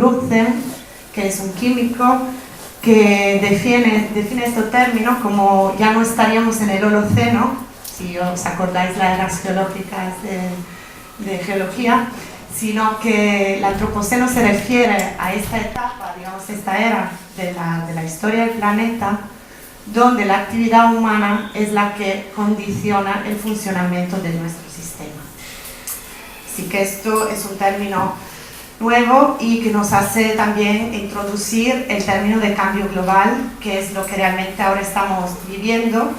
Crutzen, que es un químico que define este término como ya no estaríamos en el Holoceno, si os acordáis las eras geológicas de geología, sino que el Antropoceno se refiere a esta etapa, digamos, esta era de la historia del planeta, donde la actividad humana es la que condiciona el funcionamiento de nuestro sistema. Así que esto es un término nuevo y que nos hace también introducir el término de cambio global, que es lo que realmente ahora estamos viviendo.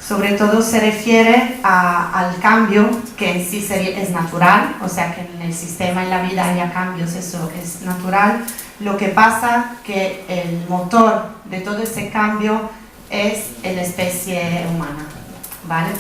Sobre todo se refiere al cambio que en sí es natural, o sea que en el sistema, en la vida haya cambios, eso es natural. Lo que pasa que el motor de todo ese cambio es la especie humana, ¿vale?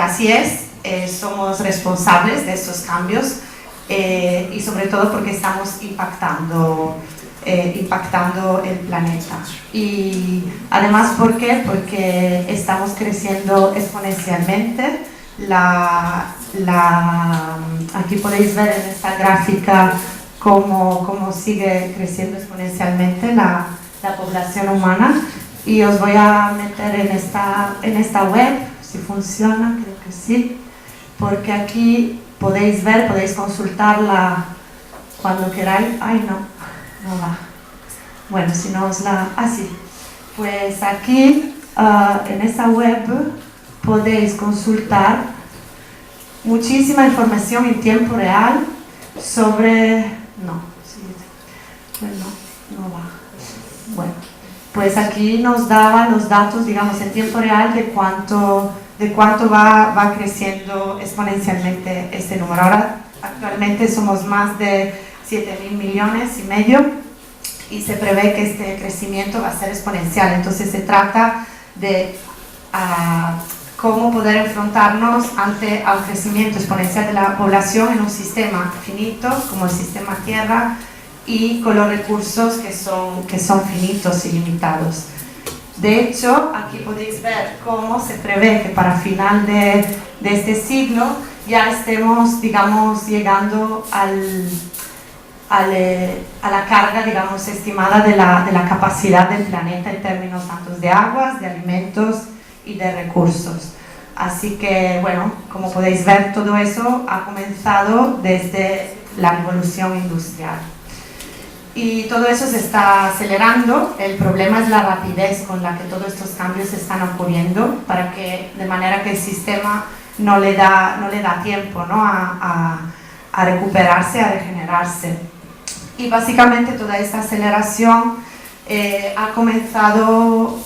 Así es, somos responsables de esos cambios y sobre todo porque estamos impactando el planeta. Y además, ¿por qué? Porque estamos creciendo exponencialmente. Aquí podéis ver en esta gráfica cómo sigue creciendo exponencialmente la población humana, y os voy a meter en esta web, si funciona, creo que sí, porque aquí podéis ver, podéis consultarla cuando queráis. Ay, no va. Bueno, si no os la... sí. Pues aquí, en esta web, podéis consultar muchísima información en tiempo real sobre... No va. Bueno, pues aquí nos daban los datos, digamos, en tiempo real de cuánto va creciendo exponencialmente este número. Ahora, actualmente somos más de 7.000 millones y medio y se prevé que este crecimiento va a ser exponencial. Entonces se trata de cómo poder enfrentarnos ante el crecimiento exponencial de la población en un sistema finito como el sistema Tierra, y con los recursos que son finitos y limitados. De hecho, aquí podéis ver cómo se prevé que para final de este siglo ya estemos, digamos, llegando a la carga, digamos, estimada de la capacidad del planeta en términos tanto de aguas, de alimentos y de recursos. Así que, bueno, como podéis ver, todo eso ha comenzado desde la revolución industrial. Y todo eso se está acelerando. El problema es la rapidez con la que todos estos cambios están ocurriendo, de manera que el sistema no le da tiempo, ¿no?, a recuperarse, a regenerarse. Y básicamente toda esta aceleración ha comenzado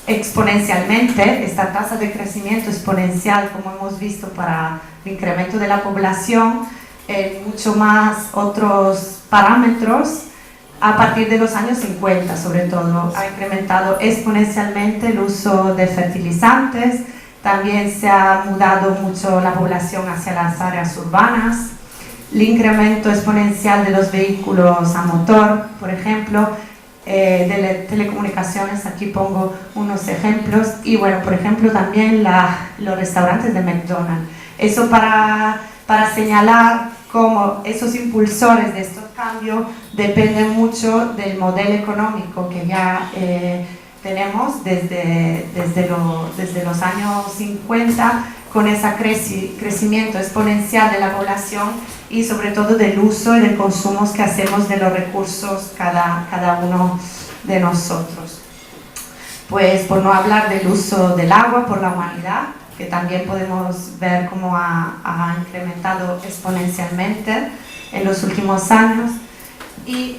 exponencialmente. Esta tasa de crecimiento exponencial, como hemos visto para el incremento de la población, mucho más otros parámetros. A partir de los años 50, sobre todo, ha incrementado exponencialmente el uso de fertilizantes. También se ha mudado mucho la población hacia las áreas urbanas. El incremento exponencial de los vehículos a motor, por ejemplo, de telecomunicaciones, aquí pongo unos ejemplos, y bueno, por ejemplo, también los restaurantes de McDonald's. Eso para señalar cómo esos impulsores de estos cambios dependen mucho del modelo económico que ya tenemos desde los años 50, con ese crecimiento exponencial de la población y sobre todo del uso y del consumo que hacemos de los recursos cada uno de nosotros. Pues por no hablar del uso del agua por la humanidad, que también podemos ver cómo ha incrementado exponencialmente en los últimos años. Y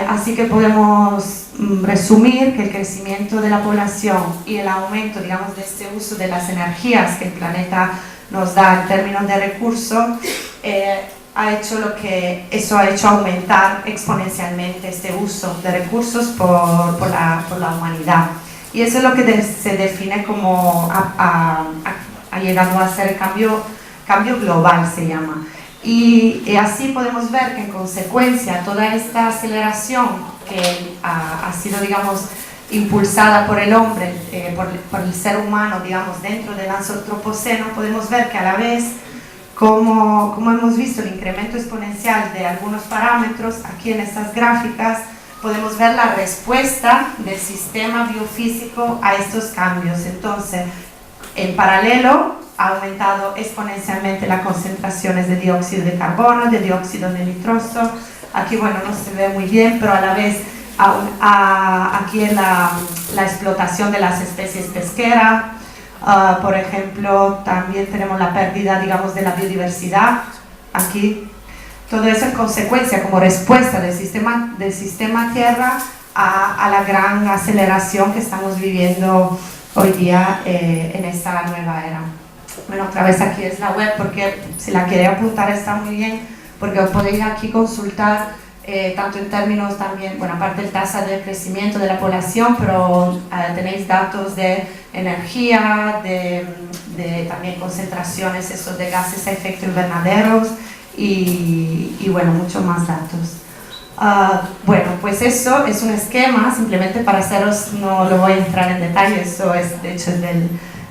así que podemos resumir que el crecimiento de la población y el aumento, digamos, de este uso de las energías que el planeta nos da en términos de recursos, ha hecho aumentar exponencialmente este uso de recursos por la humanidad. Y eso es lo que se define como ha llegado a ser cambio global, se llama. Y así podemos ver que en consecuencia toda esta aceleración que ha sido, digamos, impulsada por el hombre, por el ser humano, digamos, dentro del Antropoceno, podemos ver que a la vez como hemos visto el incremento exponencial de algunos parámetros, aquí en estas gráficas podemos ver la respuesta del sistema biofísico a estos cambios. Entonces, en paralelo, ha aumentado exponencialmente las concentraciones de dióxido de carbono, de dióxido de nitroso. Aquí, bueno, no se ve muy bien, pero a la vez aquí en la explotación de las especies pesqueras. Por ejemplo, también tenemos la pérdida, digamos, de la biodiversidad. Aquí, todo eso en consecuencia, como respuesta del sistema Tierra a la gran aceleración que estamos viviendo hoy día en esta nueva era. Bueno, otra vez aquí es la web, porque si la quiere apuntar está muy bien, porque os podéis aquí consultar tanto en términos también, bueno, aparte de tasa de crecimiento de la población, pero tenéis datos de energía, de también concentraciones esos de gases a efecto invernadero y bueno, mucho más datos. Bueno, pues eso es un esquema, simplemente para haceros, no lo voy a entrar en detalle, eso es de hecho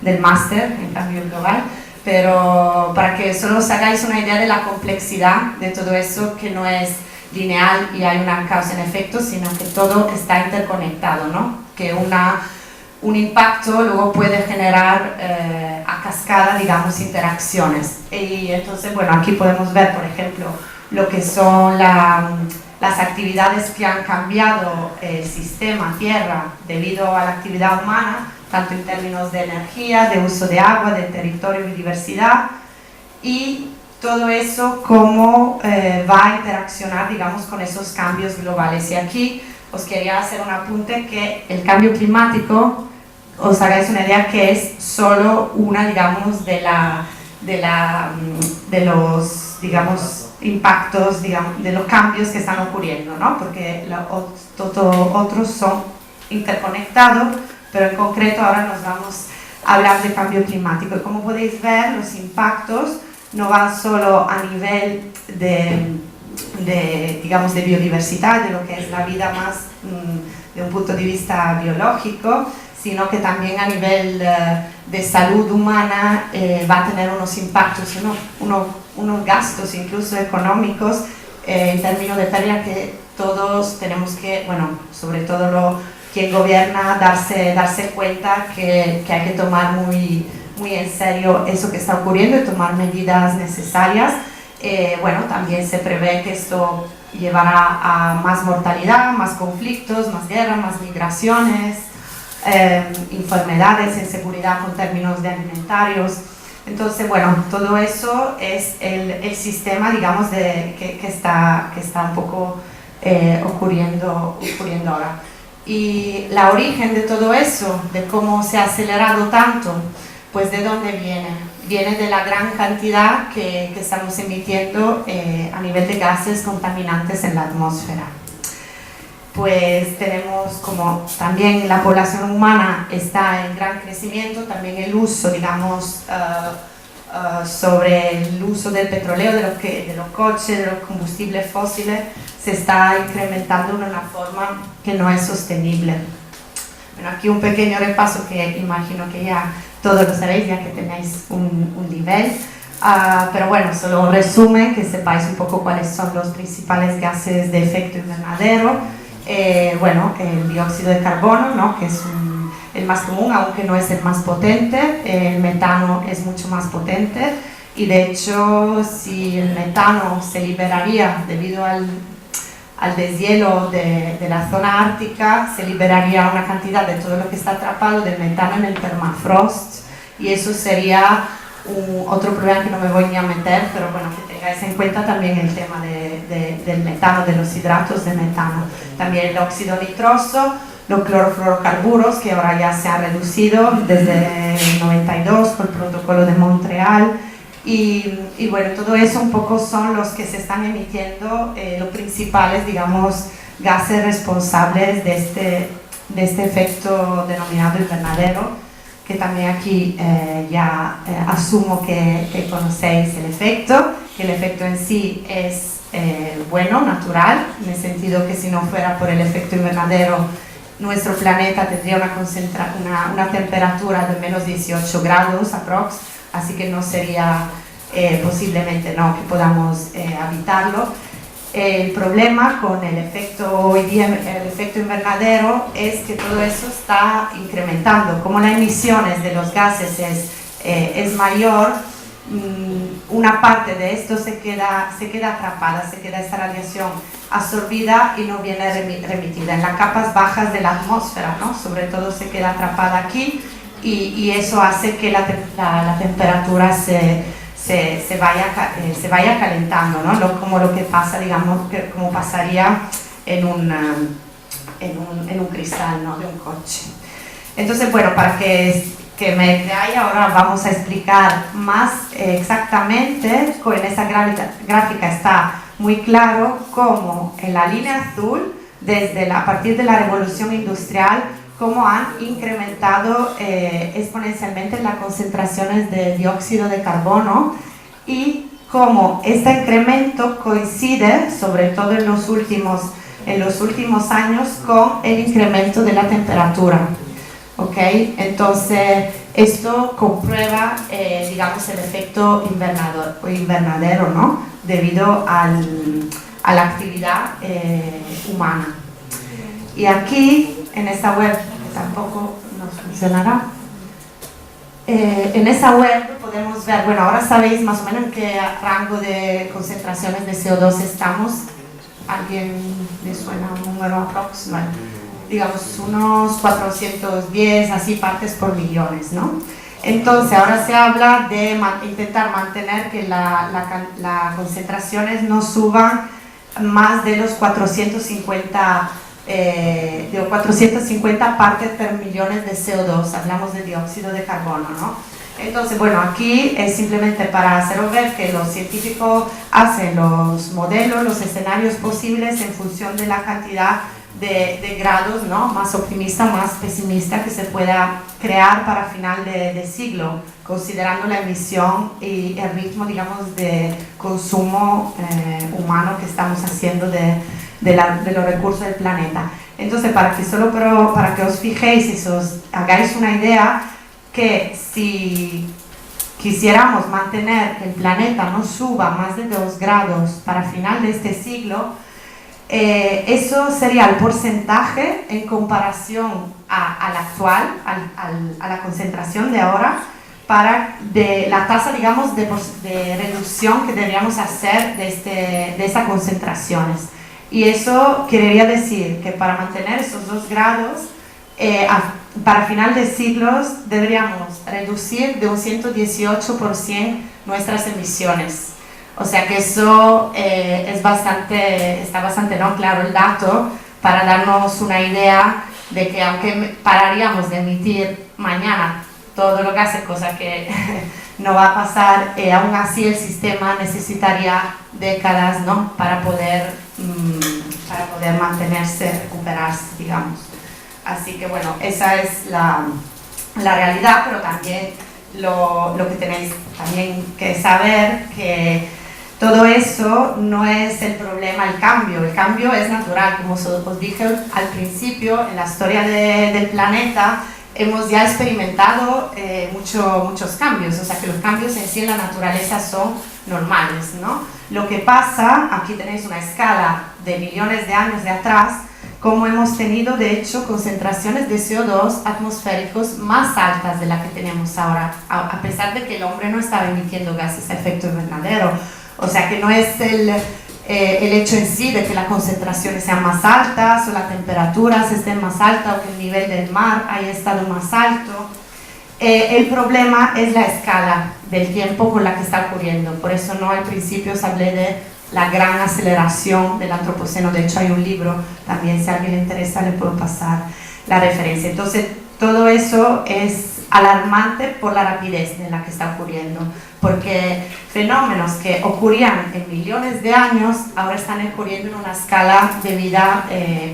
del máster en cambio global, pero para que solo os hagáis una idea de la complejidad de todo eso, que no es lineal y hay una causa en efecto, sino que todo está interconectado, ¿no? Que un impacto luego puede generar a cascada, digamos, interacciones. Y entonces, bueno, aquí podemos ver, por ejemplo, lo que son las actividades que han cambiado el sistema Tierra debido a la actividad humana, tanto en términos de energía, de uso de agua, de territorio y biodiversidad, y todo eso cómo va a interaccionar, digamos, con esos cambios globales. Y aquí os quería hacer un apunte que el cambio climático, os hagáis una idea que es solo una, digamos, de los, digamos, impactos, digamos, de los cambios que están ocurriendo, ¿no? Porque otros son interconectados, pero en concreto ahora nos vamos a hablar de cambio climático. Y como podéis ver, los impactos no van solo a nivel digamos, de biodiversidad, de lo que es la vida más de un punto de vista biológico, sino que también a nivel de salud humana va a tener unos impactos, unos gastos incluso económicos en términos de pérdida que todos tenemos que, bueno, sobre todo quien gobierna, darse cuenta que hay que tomar muy en serio eso que está ocurriendo y tomar medidas necesarias. Bueno, también se prevé que esto llevará a más mortalidad, más conflictos, más guerra, más migraciones, enfermedades, inseguridad con términos de alimentarios. Entonces, bueno, todo eso es el sistema, digamos, que está un poco ocurriendo ahora. Y la origen de todo eso, de cómo se ha acelerado tanto, pues ¿de dónde viene? Viene de la gran cantidad que estamos emitiendo a nivel de gases contaminantes en la atmósfera. Pues tenemos, como también la población humana está en gran crecimiento, también el uso, digamos, sobre el uso del petróleo, de los coches, de los combustibles fósiles, se está incrementando de una forma que no es sostenible. Bueno, aquí un pequeño repaso que imagino que ya todos lo sabéis, ya que tenéis un nivel, pero bueno, solo un resumen, que sepáis un poco cuáles son los principales gases de efecto invernadero. Bueno, el dióxido de carbono, ¿no? Que es el más común, aunque no es el más potente. El metano es mucho más potente y de hecho si el metano se liberaría debido al deshielo de la zona ártica, se liberaría una cantidad de todo lo que está atrapado del metano en el permafrost, y eso sería otro problema que no me voy ni a meter, pero bueno, que tengáis en cuenta también el tema del metano, de los hidratos de metano. También el óxido nitroso, los clorofluorocarburos, que ahora ya se ha reducido desde el 92 por el protocolo de Montreal. Y bueno, todo eso un poco son los que se están emitiendo, los principales, digamos, gases responsables de este efecto denominado invernadero, que también aquí ya asumo que conocéis el efecto, que el efecto en sí es bueno, natural, en el sentido que si no fuera por el efecto invernadero, nuestro planeta tendría una temperatura de menos 18 grados aprox, así que no sería posiblemente no, que podamos habitarlo. El problema con el efecto hoy día, el efecto invernadero, es que todo eso está incrementando. Como las emisiones de los gases es mayor, una parte de esto se queda atrapada, se queda esta radiación absorbida y no viene remitida en las capas bajas de la atmósfera, ¿no? Sobre todo se queda atrapada aquí y eso hace que la temperatura se vaya calentando, ¿no? Como lo que pasa, digamos, como pasaría en un cristal, ¿no? De un coche. Entonces, bueno, para que me creáis, ahora vamos a explicar más exactamente, en esa gráfica está muy claro cómo en la línea azul, a partir de la revolución industrial, cómo han incrementado exponencialmente las concentraciones de dióxido de carbono y cómo este incremento coincide, sobre todo en los últimos años, con el incremento de la temperatura. ¿Okay? Entonces, esto comprueba, digamos, el efecto invernadero, ¿no? Debido a la actividad humana. Y aquí, en esta web, que tampoco nos funcionará, en esa web podemos ver, bueno, ahora sabéis más o menos en qué rango de concentraciones de CO2 estamos. ¿Alguien le suena un número aproximado? Digamos, unos 410, así, partes por millones, ¿no? Entonces, ahora se habla de intentar mantener que las concentraciones no suban más de los 450 partes por millones de CO2, hablamos de dióxido de carbono, ¿no? Entonces, bueno, aquí es simplemente para haceros ver que los científicos hacen los modelos, los escenarios posibles en función de la cantidad de grados, ¿no? Más optimista, más pesimista que se pueda crear para final de siglo, considerando la emisión y el ritmo, digamos, de consumo humano que estamos haciendo de los recursos del planeta. Entonces, para que os fijéis y os hagáis una idea, que si quisiéramos mantener que el planeta no suba más de 2 grados para final de este siglo, eso sería el porcentaje en comparación al actual, a la concentración de ahora, de la tasa, digamos, de reducción que deberíamos hacer de esas concentraciones. Y eso querría decir que para mantener esos 2 grados, para final de siglos deberíamos reducir de un 118% nuestras emisiones. O sea que eso está bastante ¿no? claro el dato para darnos una idea de que aunque pararíamos de emitir mañana todo lo que hace, cosa que no va a pasar, aún así el sistema necesitaría décadas, ¿no? para poder mantenerse, recuperarse, digamos. Así que bueno, esa es la realidad, pero también lo que tenéis también que saber que todo eso no es el problema, el cambio es natural, como os dije al principio, en la historia del planeta hemos ya experimentado muchos cambios, o sea que los cambios en sí en la naturaleza son normales, ¿no? Lo que pasa, aquí tenéis una escala de millones de años de atrás, como hemos tenido de hecho concentraciones de CO2 atmosféricos más altas de las que tenemos ahora, a pesar de que el hombre no estaba emitiendo gases a efecto invernadero. O sea que no es el hecho en sí de que las concentraciones sean más altas o las temperaturas estén más altas o que el nivel del mar haya estado más alto. El problema es la escala del tiempo con la que está ocurriendo. Por eso no al principio os hablé de la gran aceleración del antropoceno. De hecho hay un libro, también si a alguien le interesa le puedo pasar la referencia. Entonces todo eso es alarmante por la rapidez en la que está ocurriendo, porque fenómenos que ocurrían en millones de años ahora están ocurriendo en una escala de vida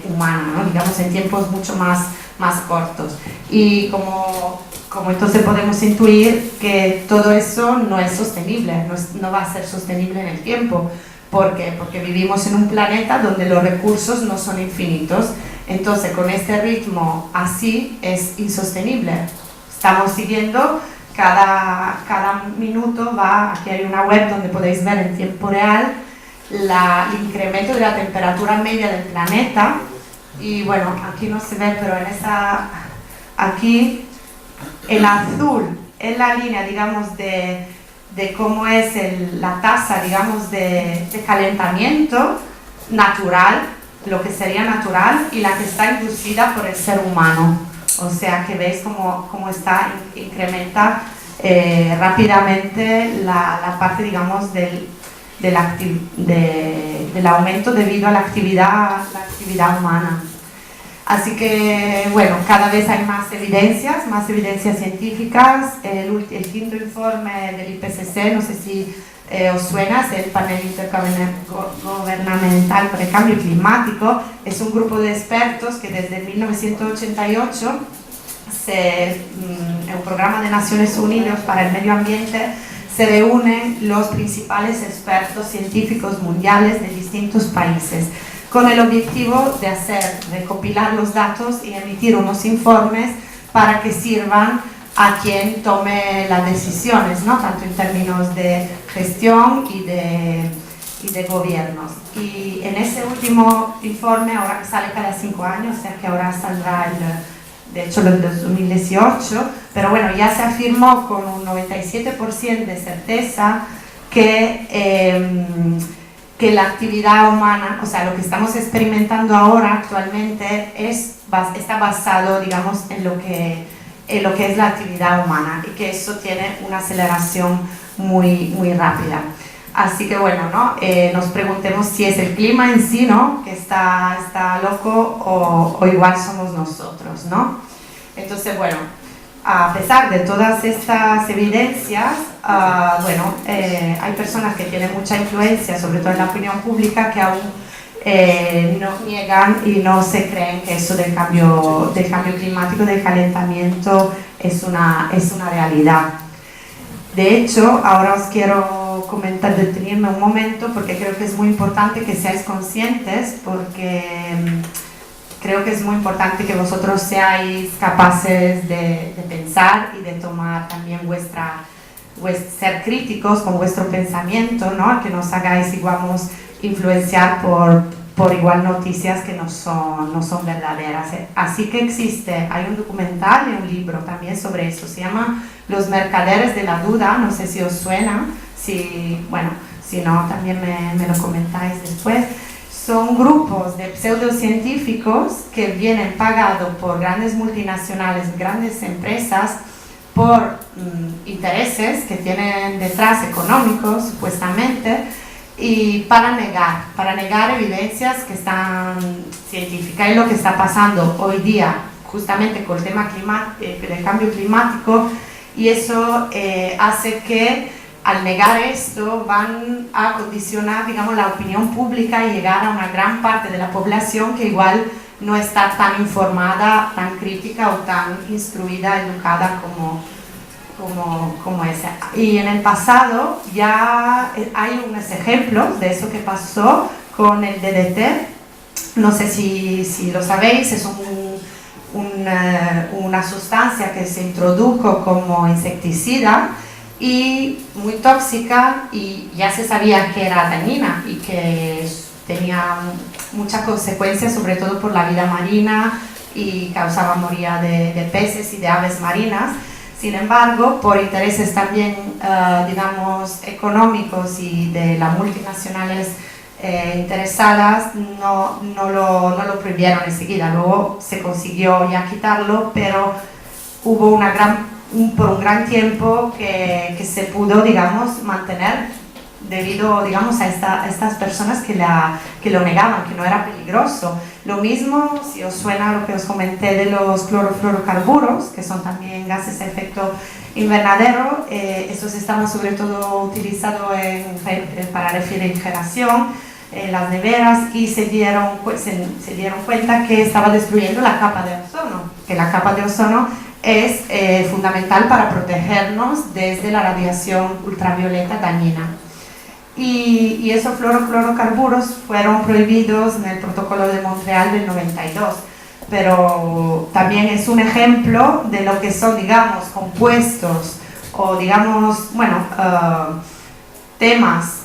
humana, ¿no? Digamos en tiempos mucho más cortos. Y como entonces podemos intuir que todo eso no es sostenible, no va a ser sostenible en el tiempo. ¿Por qué? Porque vivimos en un planeta donde los recursos no son infinitos. Entonces con este ritmo así es insostenible. Estamos siguiendo cada minuto aquí hay una web donde podéis ver en tiempo real el incremento de la temperatura media del planeta. Y bueno, aquí no se ve, pero aquí el azul es la línea, digamos, de cómo es la tasa, digamos, de calentamiento natural, lo que sería natural, y la que está inducida por el ser humano. O sea que veis cómo incrementa rápidamente la parte, digamos, del aumento debido a la actividad humana. Así que, bueno, cada vez hay más evidencias científicas. El quinto informe del IPCC, no sé si os suena, es el Panel Intergubernamental por el Cambio Climático. Es un grupo de expertos que desde 1988, en el Programa de Naciones Unidas para el Medio Ambiente, se reúnen los principales expertos científicos mundiales de distintos países, con el objetivo de recopilar los datos y emitir unos informes para que sirvan a quien tome las decisiones, ¿no? Tanto en términos de gestión y de gobiernos. Y en ese último informe, ahora que sale cada 5 años, o sea que ahora saldrá de hecho el 2018, pero bueno, ya se afirmó con un 97% de certeza que la actividad humana, o sea, lo que estamos experimentando ahora actualmente está basado, digamos, en lo que es la actividad humana, y que eso tiene una aceleración muy, muy rápida. Así que bueno, ¿no? Nos preguntemos si es el clima en sí, ¿no?, que está loco, o igual somos nosotros, ¿no? Entonces, bueno, a pesar de todas estas evidencias, hay personas que tienen mucha influencia, sobre todo en la opinión pública, que aún no niegan y no se creen que eso del cambio climático, del calentamiento, es una realidad. De hecho, ahora os quiero comentar, detenerme un momento, porque creo que es muy importante que seáis conscientes, porque creo que es muy importante que vosotros seáis capaces de pensar y de tomar también ser críticos con vuestro pensamiento, ¿no? Que no os hagáis, digamos, influenciar por igual noticias que no son verdaderas. Así que hay un documental y un libro también sobre eso, se llama Los Mercaderes de la Duda, no sé si os suena, si no también me lo comentáis después. Son grupos de pseudocientíficos que vienen pagados por grandes multinacionales, grandes empresas, por intereses que tienen detrás económicos, supuestamente, y para negar evidencias que están científicas. Y lo que está pasando hoy día, justamente con el tema del cambio climático, y eso hace que, al negar esto, van a condicionar, digamos, la opinión pública y llegar a una gran parte de la población que igual no está tan informada, tan crítica o tan instruida, educada como esa. Y en el pasado ya hay unos ejemplos de eso que pasó con el DDT. No sé si lo sabéis, es una sustancia que se introdujo como insecticida y muy tóxica, y ya se sabía que era dañina y que tenía muchas consecuencias, sobre todo por la vida marina, y causaba moría de peces y de aves marinas. Sin embargo, por intereses también, digamos, económicos y de las multinacionales interesadas, no lo prohibieron enseguida. Luego se consiguió ya quitarlo, pero hubo por un gran tiempo que se pudo, digamos, mantener debido, digamos, a estas personas que lo negaban, que no era peligroso. Lo mismo, si os suena lo que os comenté de los clorofluorocarburos, que son también gases a efecto invernadero, estos estaban sobre todo utilizados para refrigeración, las neveras, y se dieron cuenta que estaba destruyendo la capa de ozono, que la capa de ozono es fundamental para protegernos desde la radiación ultravioleta dañina. Y esos fluorocarburos fueron prohibidos en el Protocolo de Montreal del 92, pero también es un ejemplo de lo que son, digamos, compuestos o digamos, bueno, temas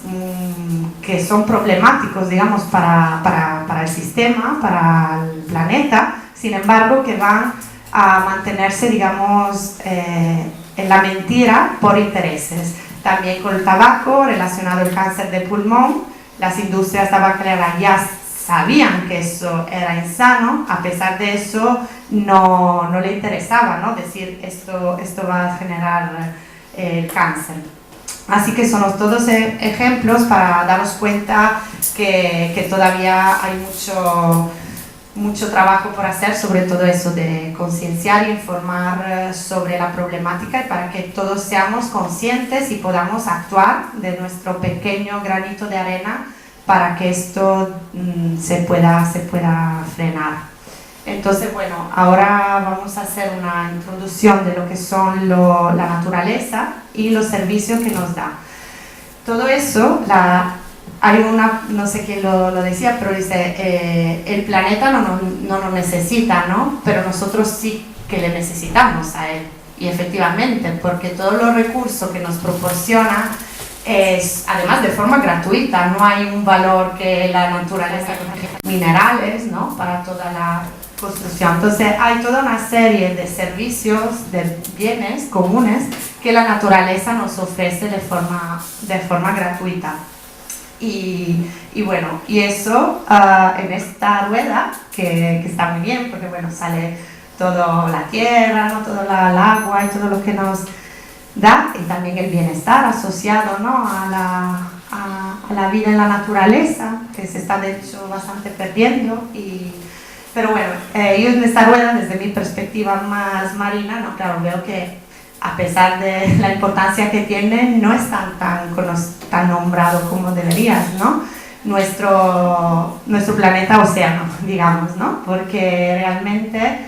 que son problemáticos, digamos, para el sistema, para el planeta, sin embargo, que van a mantenerse, digamos, en la mentira por intereses. También con el tabaco, relacionado al cáncer de pulmón, las industrias tabacaleras ya sabían que eso era insano, a pesar de eso no le interesaba, ¿no? Decir esto va a generar el cáncer. Así que son todos ejemplos para daros cuenta que todavía hay mucho trabajo por hacer sobre todo eso de concienciar y informar sobre la problemática y para que todos seamos conscientes y podamos actuar de nuestro pequeño granito de arena para que esto se pueda frenar. Entonces, bueno, ahora vamos a hacer una introducción de lo que son la naturaleza y los servicios que nos da. Todo eso, hay una, no sé quién lo decía, pero dice, el planeta no nos necesita, ¿no? Pero nosotros sí que le necesitamos a él. Y efectivamente, porque todos los recursos que nos proporciona es, además de forma gratuita, no hay un valor que la naturaleza, minerales, ¿no? Para toda la construcción. Entonces hay toda una serie de servicios, de bienes comunes que la naturaleza nos ofrece de forma gratuita. Y bueno, y eso en esta rueda, que está muy bien, porque bueno, sale toda la tierra, ¿no? Todo el agua y todo lo que nos da, y también el bienestar asociado, ¿no? a la vida en la naturaleza, que se está de hecho bastante perdiendo. Pero bueno, yo en esta rueda, desde mi perspectiva más marina, ¿no? Claro, veo que a pesar de la importancia que tiene, no es tan nombrado como deberías, ¿no? Nuestro planeta océano, digamos, ¿no? Porque realmente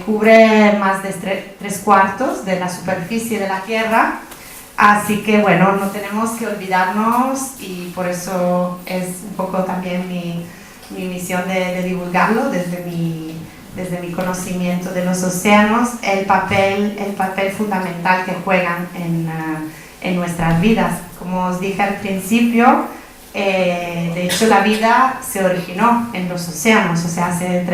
cubre más de 3/4 de la superficie de la Tierra, así que bueno, no tenemos que olvidarnos y por eso es un poco también mi misión de divulgarlo desde mi conocimiento de los océanos, el papel fundamental que juegan en nuestras vidas. Como os dije al principio, de hecho la vida se originó en los océanos, o sea, hace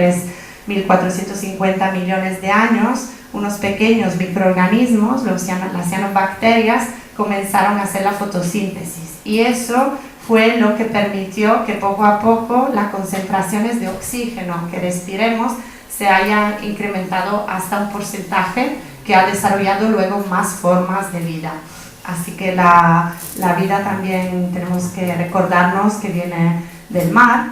3.450 millones de años, unos pequeños microorganismos, las cianobacterias, comenzaron a hacer la fotosíntesis y eso fue lo que permitió que poco a poco las concentraciones de oxígeno que respiremos se hayan incrementado hasta un porcentaje que ha desarrollado luego más formas de vida. Así que la vida también tenemos que recordarnos que viene del mar.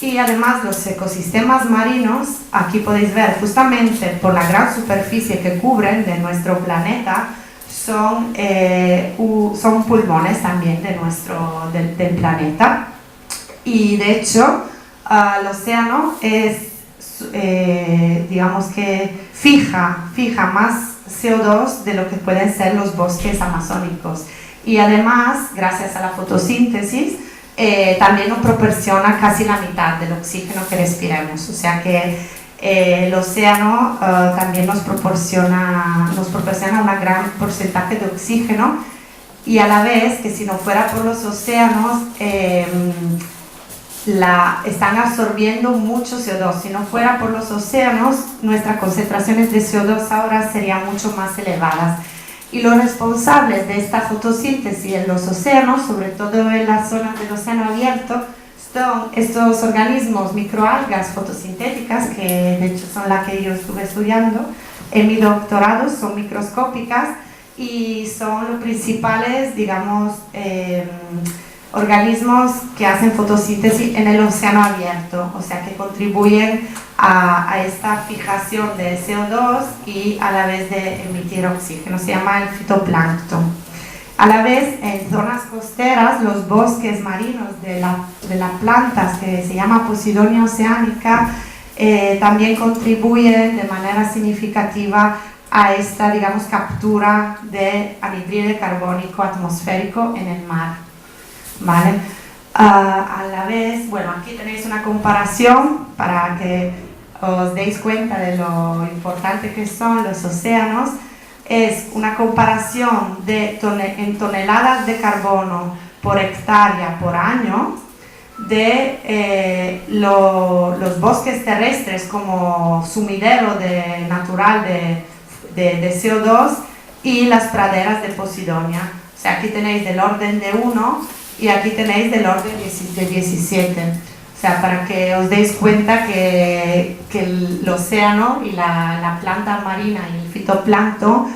Y además los ecosistemas marinos, aquí podéis ver justamente por la gran superficie que cubren de nuestro planeta, son pulmones también del planeta. Y de hecho el océano es, digamos que fija más CO2 de lo que pueden ser los bosques amazónicos. Y además, gracias a la fotosíntesis, también nos proporciona casi la mitad del oxígeno que respiramos, o sea que el océano también nos proporciona un gran porcentaje de oxígeno y a la vez que si no fuera por los océanos están absorbiendo mucho CO2. Si no fuera por los océanos, nuestras concentraciones de CO2 ahora serían mucho más elevadas. Y los responsables de esta fotosíntesis en los océanos, sobre todo en las zonas del océano abierto, son estos organismos microalgas fotosintéticas, que de hecho son las que yo estuve estudiando en mi doctorado, son microscópicas y son los principales, digamos, organismos que hacen fotosíntesis en el océano abierto, o sea que contribuyen a esta fijación de CO2 y a la vez de emitir oxígeno. Se llama el fitoplancton. A la vez, en zonas costeras, los bosques marinos de las plantas que se llama Posidonia oceanica también contribuyen de manera significativa a esta, digamos, captura de anhídrido carbónico atmosférico en el mar. ¿Vale? A la vez, bueno, aquí tenéis una comparación para que os deis cuenta de lo importante que son los océanos. es una comparación en toneladas de carbono por hectárea por año de los bosques terrestres como sumidero natural de CO2 y las praderas de Posidonia. O sea, aquí tenéis del orden de 1 y aquí tenéis del orden de 17. O sea, para que os deis cuenta que el océano y la planta marina y el fitoplancton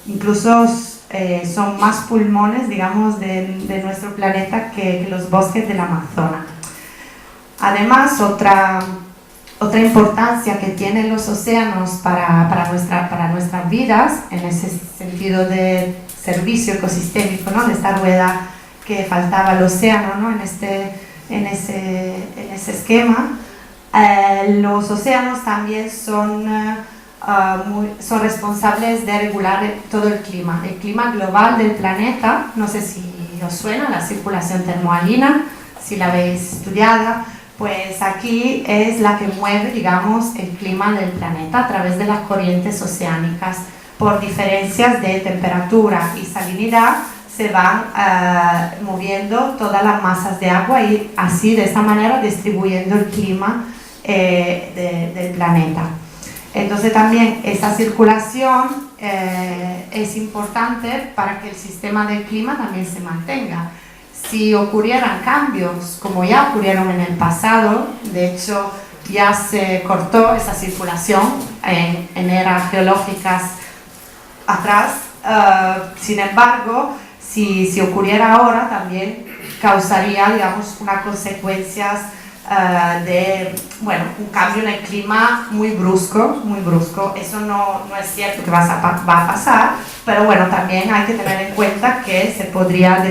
incluso son más pulmones, digamos, de nuestro planeta que los bosques del Amazonas. Además, otra importancia que tienen los océanos para nuestras vidas, en ese sentido de servicio ecosistémico, ¿no? De esta rueda que faltaba al océano, ¿no? en ese esquema, los océanos también son responsables de regular todo el clima global del planeta. No sé si os suena la circulación termohalina, si la habéis estudiada. Pues aquí es la que mueve, digamos, el clima del planeta a través de las corrientes oceánicas. Por diferencias de temperatura y salinidad se van moviendo todas las masas de agua y así, de esta manera, distribuyendo el clima del planeta. Entonces también esta circulación es importante para que el sistema del clima también se mantenga. Si ocurrieran cambios, como ya ocurrieron en el pasado, de hecho ya se cortó esa circulación en eras geológicas atrás, sin embargo, si ocurriera ahora también causaría, digamos, unas consecuencias de, bueno, un cambio en el clima muy brusco. Eso no es cierto que va a pasar, pero bueno, también hay que tener en cuenta que se podría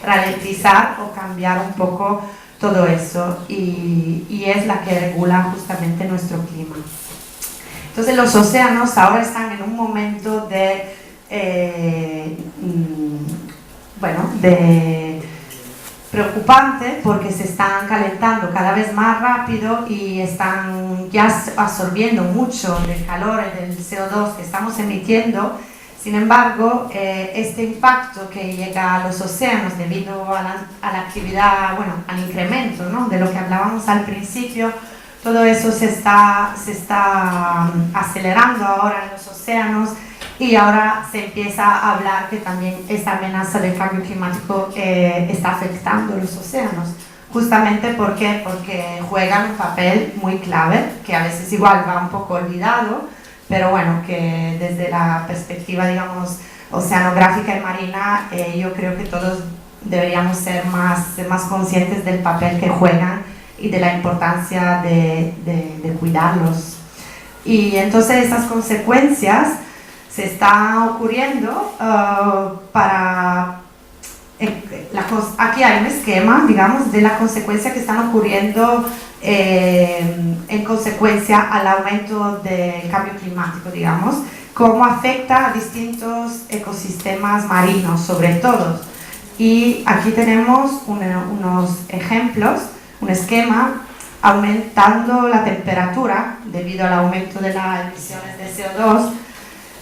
ralentizar o cambiar un poco todo eso y es la que regula justamente nuestro clima. Entonces los océanos ahora están en un momento de preocupante porque se están calentando cada vez más rápido y están ya absorbiendo mucho del calor y del CO2 que estamos emitiendo. Sin embargo, este impacto que llega a los océanos debido a la actividad, bueno, al incremento, ¿no?, de lo que hablábamos al principio, todo eso se está acelerando ahora en los océanos. Y ahora se empieza a hablar que también esta amenaza del cambio climático está afectando a los océanos. Justamente porque juegan un papel muy clave, que a veces igual va un poco olvidado, pero bueno, que desde la perspectiva, digamos, oceanográfica y marina, yo creo que todos deberíamos ser más conscientes del papel que juegan y de la importancia de cuidarlos. Y entonces estas consecuencias se está ocurriendo aquí hay un esquema, digamos, de las consecuencias que están ocurriendo en consecuencia al aumento del cambio climático, digamos, cómo afecta a distintos ecosistemas marinos, sobre todo. Y aquí tenemos unos ejemplos, un esquema aumentando la temperatura debido al aumento de las emisiones de CO2.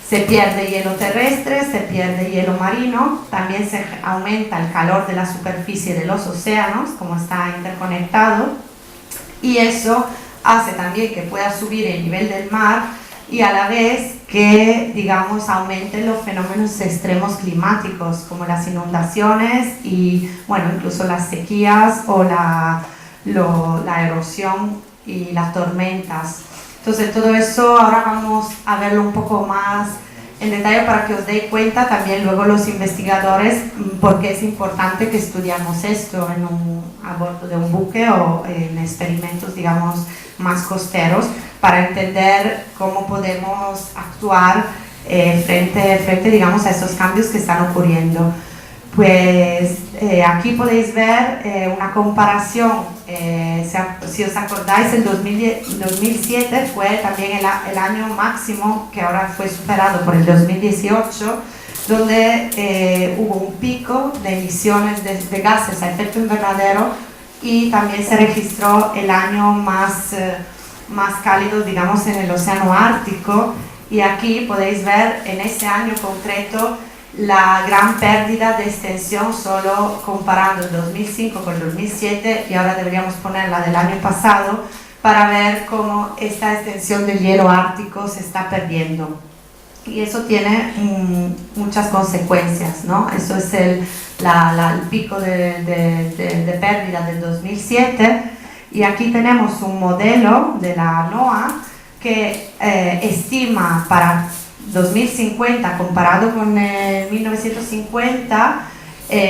Se pierde hielo terrestre, se pierde hielo marino, también se aumenta el calor de la superficie de los océanos, como está interconectado, y eso hace también que pueda subir el nivel del mar y a la vez que, digamos, aumenten los fenómenos extremos climáticos, como las inundaciones y, bueno, incluso las sequías o la erosión y las tormentas. Entonces todo eso ahora vamos a verlo un poco más en detalle para que os deis cuenta también luego los investigadores por qué es importante que estudiamos esto a bordo de un buque o en experimentos, digamos, más costeros, para entender cómo podemos actuar frente, digamos, a estos cambios que están ocurriendo. Pues aquí podéis ver una comparación, si os acordáis, el 2007 fue también el año máximo, que ahora fue superado por el 2018, donde hubo un pico de emisiones de gases a efecto invernadero y también se registró el año más cálido, digamos, en el océano Ártico. y aquí podéis ver en ese año concreto la gran pérdida de extensión solo comparando el 2005 con el 2007, y ahora deberíamos poner la del año pasado para ver cómo esta extensión del hielo ártico se está perdiendo. Y eso tiene muchas consecuencias, ¿no? Eso es el pico de pérdida del 2007, y aquí tenemos un modelo de la NOAA que estima para 2050, comparado con 1950,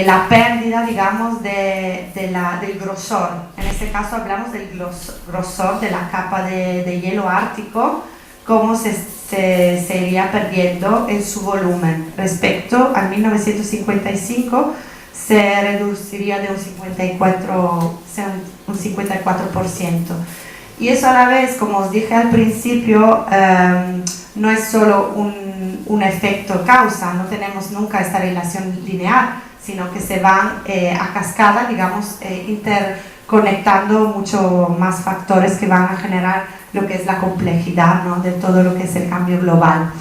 la pérdida, digamos, del grosor. En este caso hablamos del grosor de la capa de hielo ártico, cómo se iría perdiendo en su volumen. Respecto al 1955, se reduciría de un 54%. Y eso a la vez, como os dije al principio, no es solo un efecto causa, no tenemos nunca esta relación lineal, sino que se van a cascada, digamos, interconectando mucho más factores que van a generar lo que es la complejidad, ¿no?, de todo lo que es el cambio global.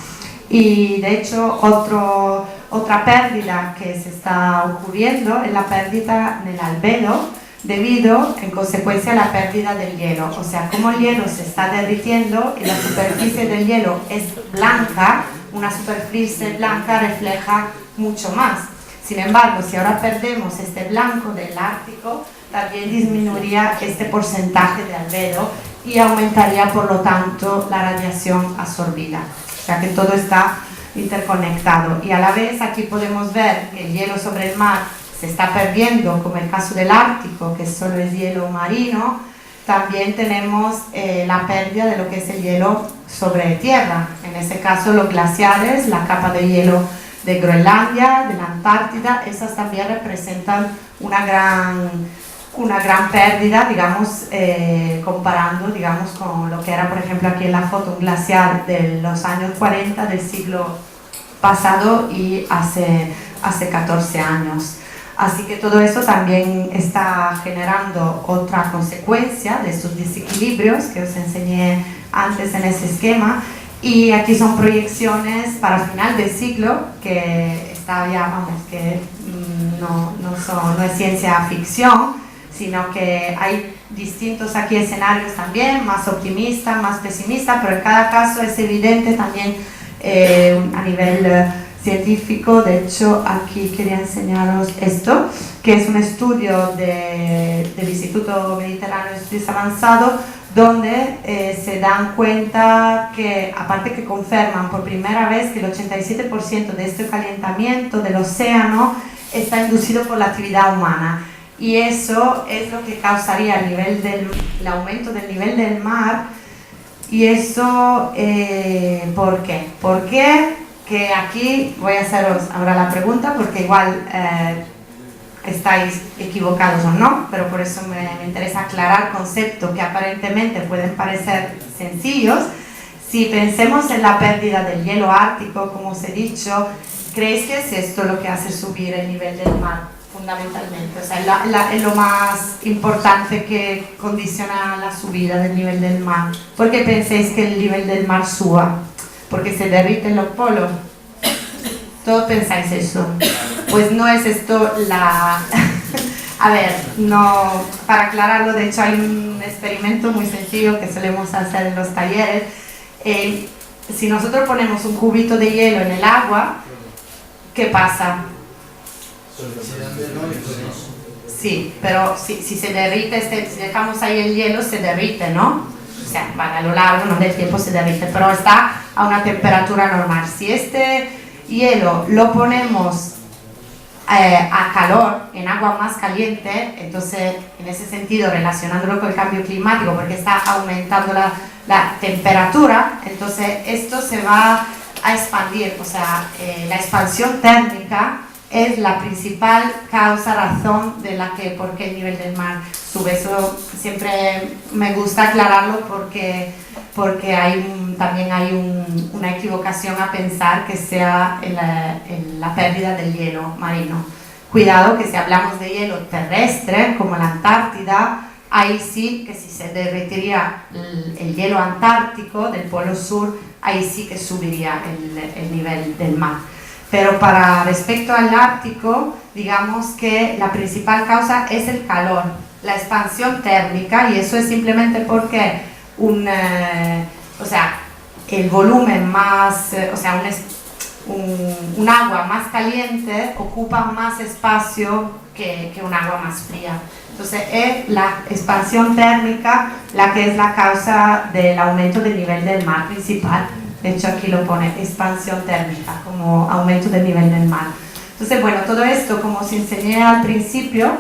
Y de hecho otra pérdida que se está ocurriendo es la pérdida del albedo, debido en consecuencia a la pérdida del hielo. O sea, como el hielo se está derritiendo y la superficie del hielo es blanca, una superficie blanca refleja mucho más. Sin embargo, si ahora perdemos este blanco del Ártico, también disminuiría este porcentaje de albedo y aumentaría, por lo tanto, la radiación absorbida. O sea que todo está interconectado. Y a la vez aquí podemos ver que el hielo sobre el mar se está perdiendo, como el caso del Ártico, que solo es hielo marino. También tenemos la pérdida de lo que es el hielo sobre tierra. En ese caso, los glaciares, la capa de hielo de Groenlandia, de la Antártida, esas también representan una gran pérdida, digamos, comparando, digamos, con lo que era, por ejemplo, aquí en la foto, un glaciar de los años 40 del siglo pasado y hace 14 años. Así que todo eso también está generando otra consecuencia de estos desequilibrios que os enseñé antes en ese esquema. Y aquí son proyecciones para final del siglo, que está ya, vamos, que no es ciencia ficción, sino que hay distintos aquí escenarios también, más optimistas, más pesimistas, pero en cada caso es evidente también a nivel científico. De hecho, aquí quería enseñaros esto, que es un estudio del Instituto Mediterráneo de Estudios Avanzados, donde se dan cuenta que, aparte que confirman por primera vez que el 87% de este calentamiento del océano está inducido por la actividad humana. Y eso es lo que causaría el aumento del nivel del mar. Y eso, ¿por qué? ¿Por qué? Que aquí voy a haceros ahora la pregunta, porque igual estáis equivocados o no, pero por eso me interesa aclarar conceptos que aparentemente pueden parecer sencillos. Si pensemos en la pérdida del hielo ártico, como os he dicho, ¿creéis que es esto lo que hace subir el nivel del mar fundamentalmente? O sea, es lo más importante que condiciona la subida del nivel del mar. ¿Por qué pensáis que el nivel del mar suba? ¿Porque se derriten los polos? ¿Todos pensáis eso? Pues no es esto la... A ver, no, para aclararlo, de hecho hay un experimento muy sencillo que solemos hacer en los talleres. Si nosotros ponemos un cubito de hielo en el agua, ¿qué pasa? Sí, pero si se derrite, si dejamos ahí el hielo, se derrite, ¿no? O sea, a lo largo, ¿no?, del tiempo se derrite, pero está a una temperatura normal. Si este hielo lo ponemos a calor, en agua más caliente, entonces en ese sentido relacionándolo con el cambio climático, porque está aumentando la temperatura, entonces esto se va a expandir. O sea, la expansión térmica es la principal causa, razón de por qué el nivel del mar sube. Eso siempre me gusta aclararlo, porque también hay una equivocación a pensar que sea en la pérdida del hielo marino. Cuidado que si hablamos de hielo terrestre, como la Antártida, ahí sí que si se derretiría el hielo antártico del polo sur, ahí sí que subiría el nivel del mar. Pero para respecto al Ártico, digamos que la principal causa es el calor, la expansión térmica, y eso es simplemente porque el volumen más, un agua más caliente ocupa más espacio que un agua más fría. Entonces es la expansión térmica la que es la causa del aumento del nivel del mar principal. De hecho aquí lo pone, expansión térmica, como aumento del nivel del mar. Entonces, bueno, todo esto, como os enseñé al principio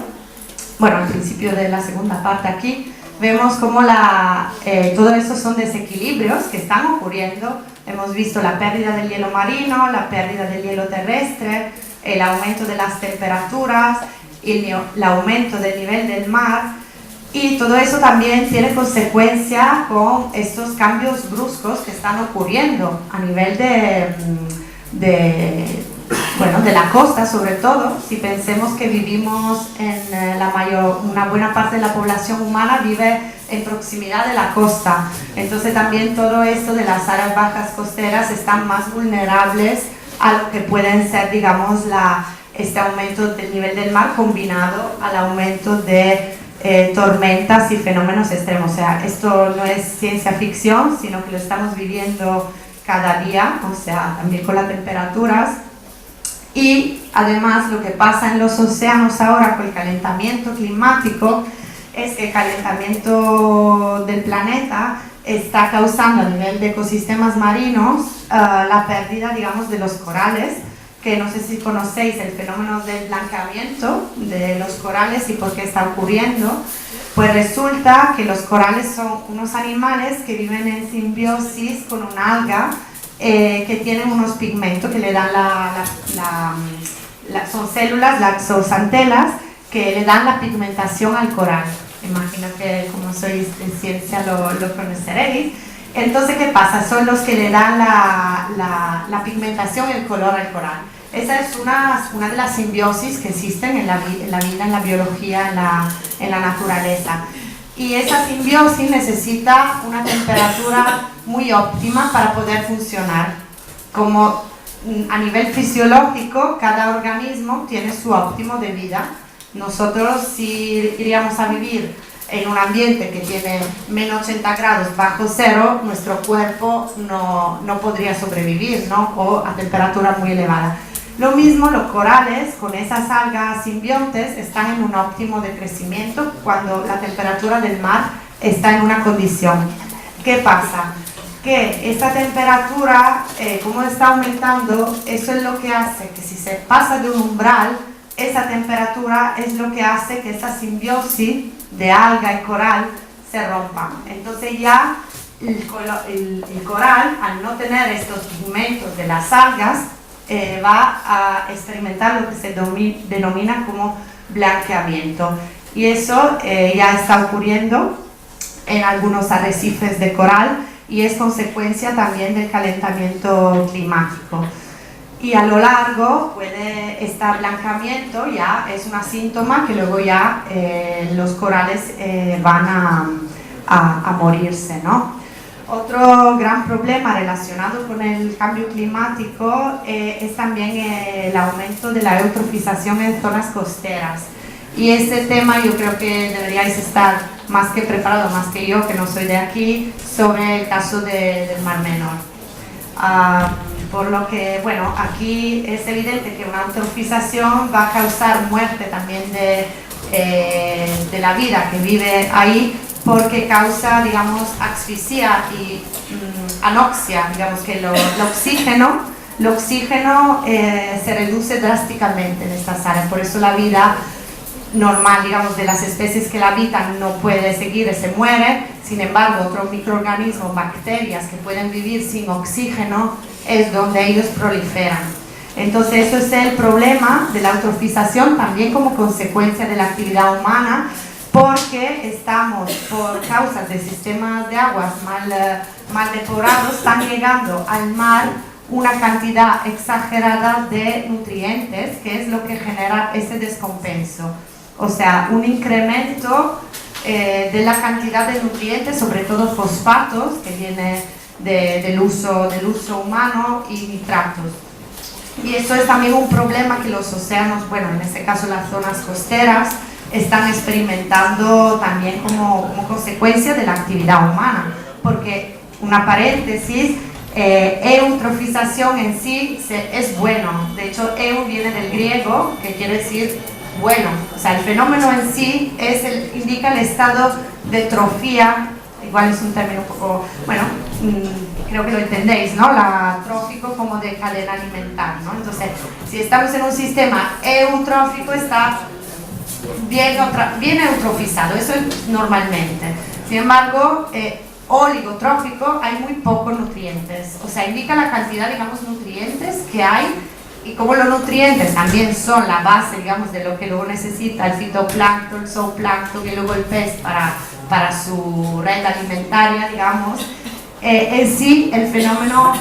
de la segunda parte aquí, vemos como todo eso son desequilibrios que están ocurriendo. Hemos visto la pérdida del hielo marino, la pérdida del hielo terrestre, el aumento de las temperaturas, el aumento del nivel del mar. Y todo eso también tiene consecuencia con estos cambios bruscos que están ocurriendo a nivel de la costa, sobre todo. Si pensemos que vivimos una buena parte de la población humana vive en proximidad de la costa. Entonces también todo esto de las áreas bajas costeras están más vulnerables a lo que pueden ser, digamos, este aumento del nivel del mar combinado al aumento de tormentas y fenómenos extremos. O sea, esto no es ciencia ficción, sino que lo estamos viviendo cada día, o sea, también con las temperaturas. Y además lo que pasa en los océanos ahora con el calentamiento climático es que el calentamiento del planeta está causando a nivel de ecosistemas marinos la pérdida, digamos, de los corales, que no sé si conocéis el fenómeno del blanqueamiento de los corales y por qué está ocurriendo. Pues resulta que los corales son unos animales que viven en simbiosis con una alga que tienen unos pigmentos que le dan son células laxosantelas que le dan la pigmentación al coral. Imagino que como sois en ciencia lo conoceréis. Entonces, ¿qué pasa? Son los que le dan la pigmentación y el color al coral. Esa es una de las simbiosis que existen en la vida, en la biología, en la naturaleza. Y esa simbiosis necesita una temperatura muy óptima para poder funcionar. Como a nivel fisiológico, cada organismo tiene su óptimo de vida. Nosotros, si iríamos a vivir en un ambiente que tiene menos 80 grados bajo cero, nuestro cuerpo no podría sobrevivir, ¿no? O a temperatura muy elevada. Lo mismo los corales, con esas algas simbiontes, están en un óptimo de crecimiento cuando la temperatura del mar está en una condición. ¿Qué pasa? Que esta temperatura, como está aumentando, eso es lo que hace que si se pasa de un umbral, esa temperatura es lo que hace que esa simbiosis de alga y coral se rompa. Entonces ya el coral, al no tener estos pigmentos de las algas, va a experimentar lo que se denomina como blanqueamiento. Y eso ya está ocurriendo en algunos arrecifes de coral y es consecuencia también del calentamiento climático. Y a lo largo puede estar blanqueamiento, ya es un síntoma que luego ya los corales van a morirse, ¿no? Otro gran problema relacionado con el cambio climático es también el aumento de la eutrofización en zonas costeras. Y ese tema yo creo que deberíais estar más que preparados, más que yo, que no soy de aquí, sobre el caso del Mar Menor. Por lo que, bueno, aquí es evidente que una eutrofización va a causar muerte también de la vida que vive ahí, porque causa, digamos, asfixia y anoxia, digamos que el oxígeno se reduce drásticamente en estas áreas, por eso la vida normal, digamos, de las especies que la habitan no puede seguir, se muere. Sin embargo, otros microorganismos, bacterias que pueden vivir sin oxígeno, es donde ellos proliferan. Entonces eso es el problema de la eutrofización, también como consecuencia de la actividad humana, porque estamos, por causas de sistemas de aguas mal depurados, están llegando al mar una cantidad exagerada de nutrientes, que es lo que genera ese descompenso. O sea, un incremento de la cantidad de nutrientes, sobre todo fosfatos, que viene del uso humano, y nitratos. Y eso es también un problema que los océanos, bueno, en este caso las zonas costeras, están experimentando también como consecuencia de la actividad humana, porque, una paréntesis, eutrofización en sí es bueno. De hecho, eu viene del griego, que quiere decir bueno. O sea, el fenómeno en sí indica el estado de trofía. Igual es un término un poco, bueno, creo que lo entendéis, ¿no? Trófico como de cadena alimentar, ¿no? Entonces, si estamos en un sistema eutrófico, está bien eutrofizado, eso es normalmente. Sin embargo, oligotrófico, hay muy pocos nutrientes, o sea, indica la cantidad, digamos, nutrientes que hay, y como los nutrientes también son la base, digamos, de lo que luego necesita el fitoplancton, el zooplancton y luego el pez para su red alimentaria, digamos, en sí el fenómeno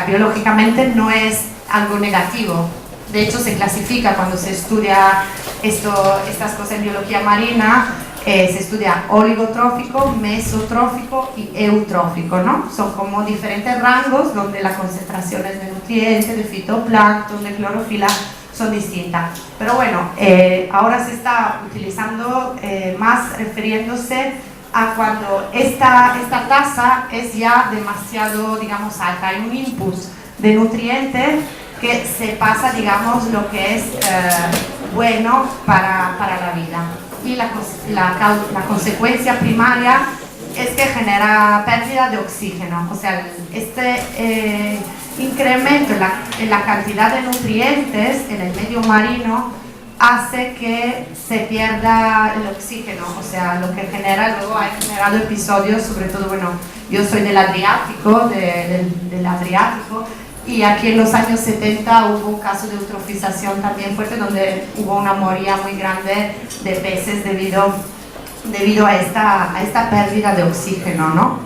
biológicamente no es algo negativo. De hecho, se clasifica cuando se estudia estas cosas en biología marina, se estudia oligotrófico, mesotrófico y eutrófico, ¿no? Son como diferentes rangos donde las concentraciones de nutrientes, de fitoplancton, de clorofila son distintas. Pero bueno, ahora se está utilizando más refiriéndose a cuando esta tasa es ya demasiado, digamos, alta. Hay un input de nutrientes que se pasa, digamos, lo que es bueno para la vida. Y la consecuencia primaria es que genera pérdida de oxígeno. O sea, este incremento en la cantidad de nutrientes en el medio marino hace que se pierda el oxígeno, o sea, lo que genera, luego ha generado episodios, sobre todo, bueno, yo soy del Adriático, del Adriático, y aquí en los años 70 hubo un caso de eutrofización también fuerte, donde hubo una moría muy grande de peces debido a esta pérdida de oxígeno, ¿no?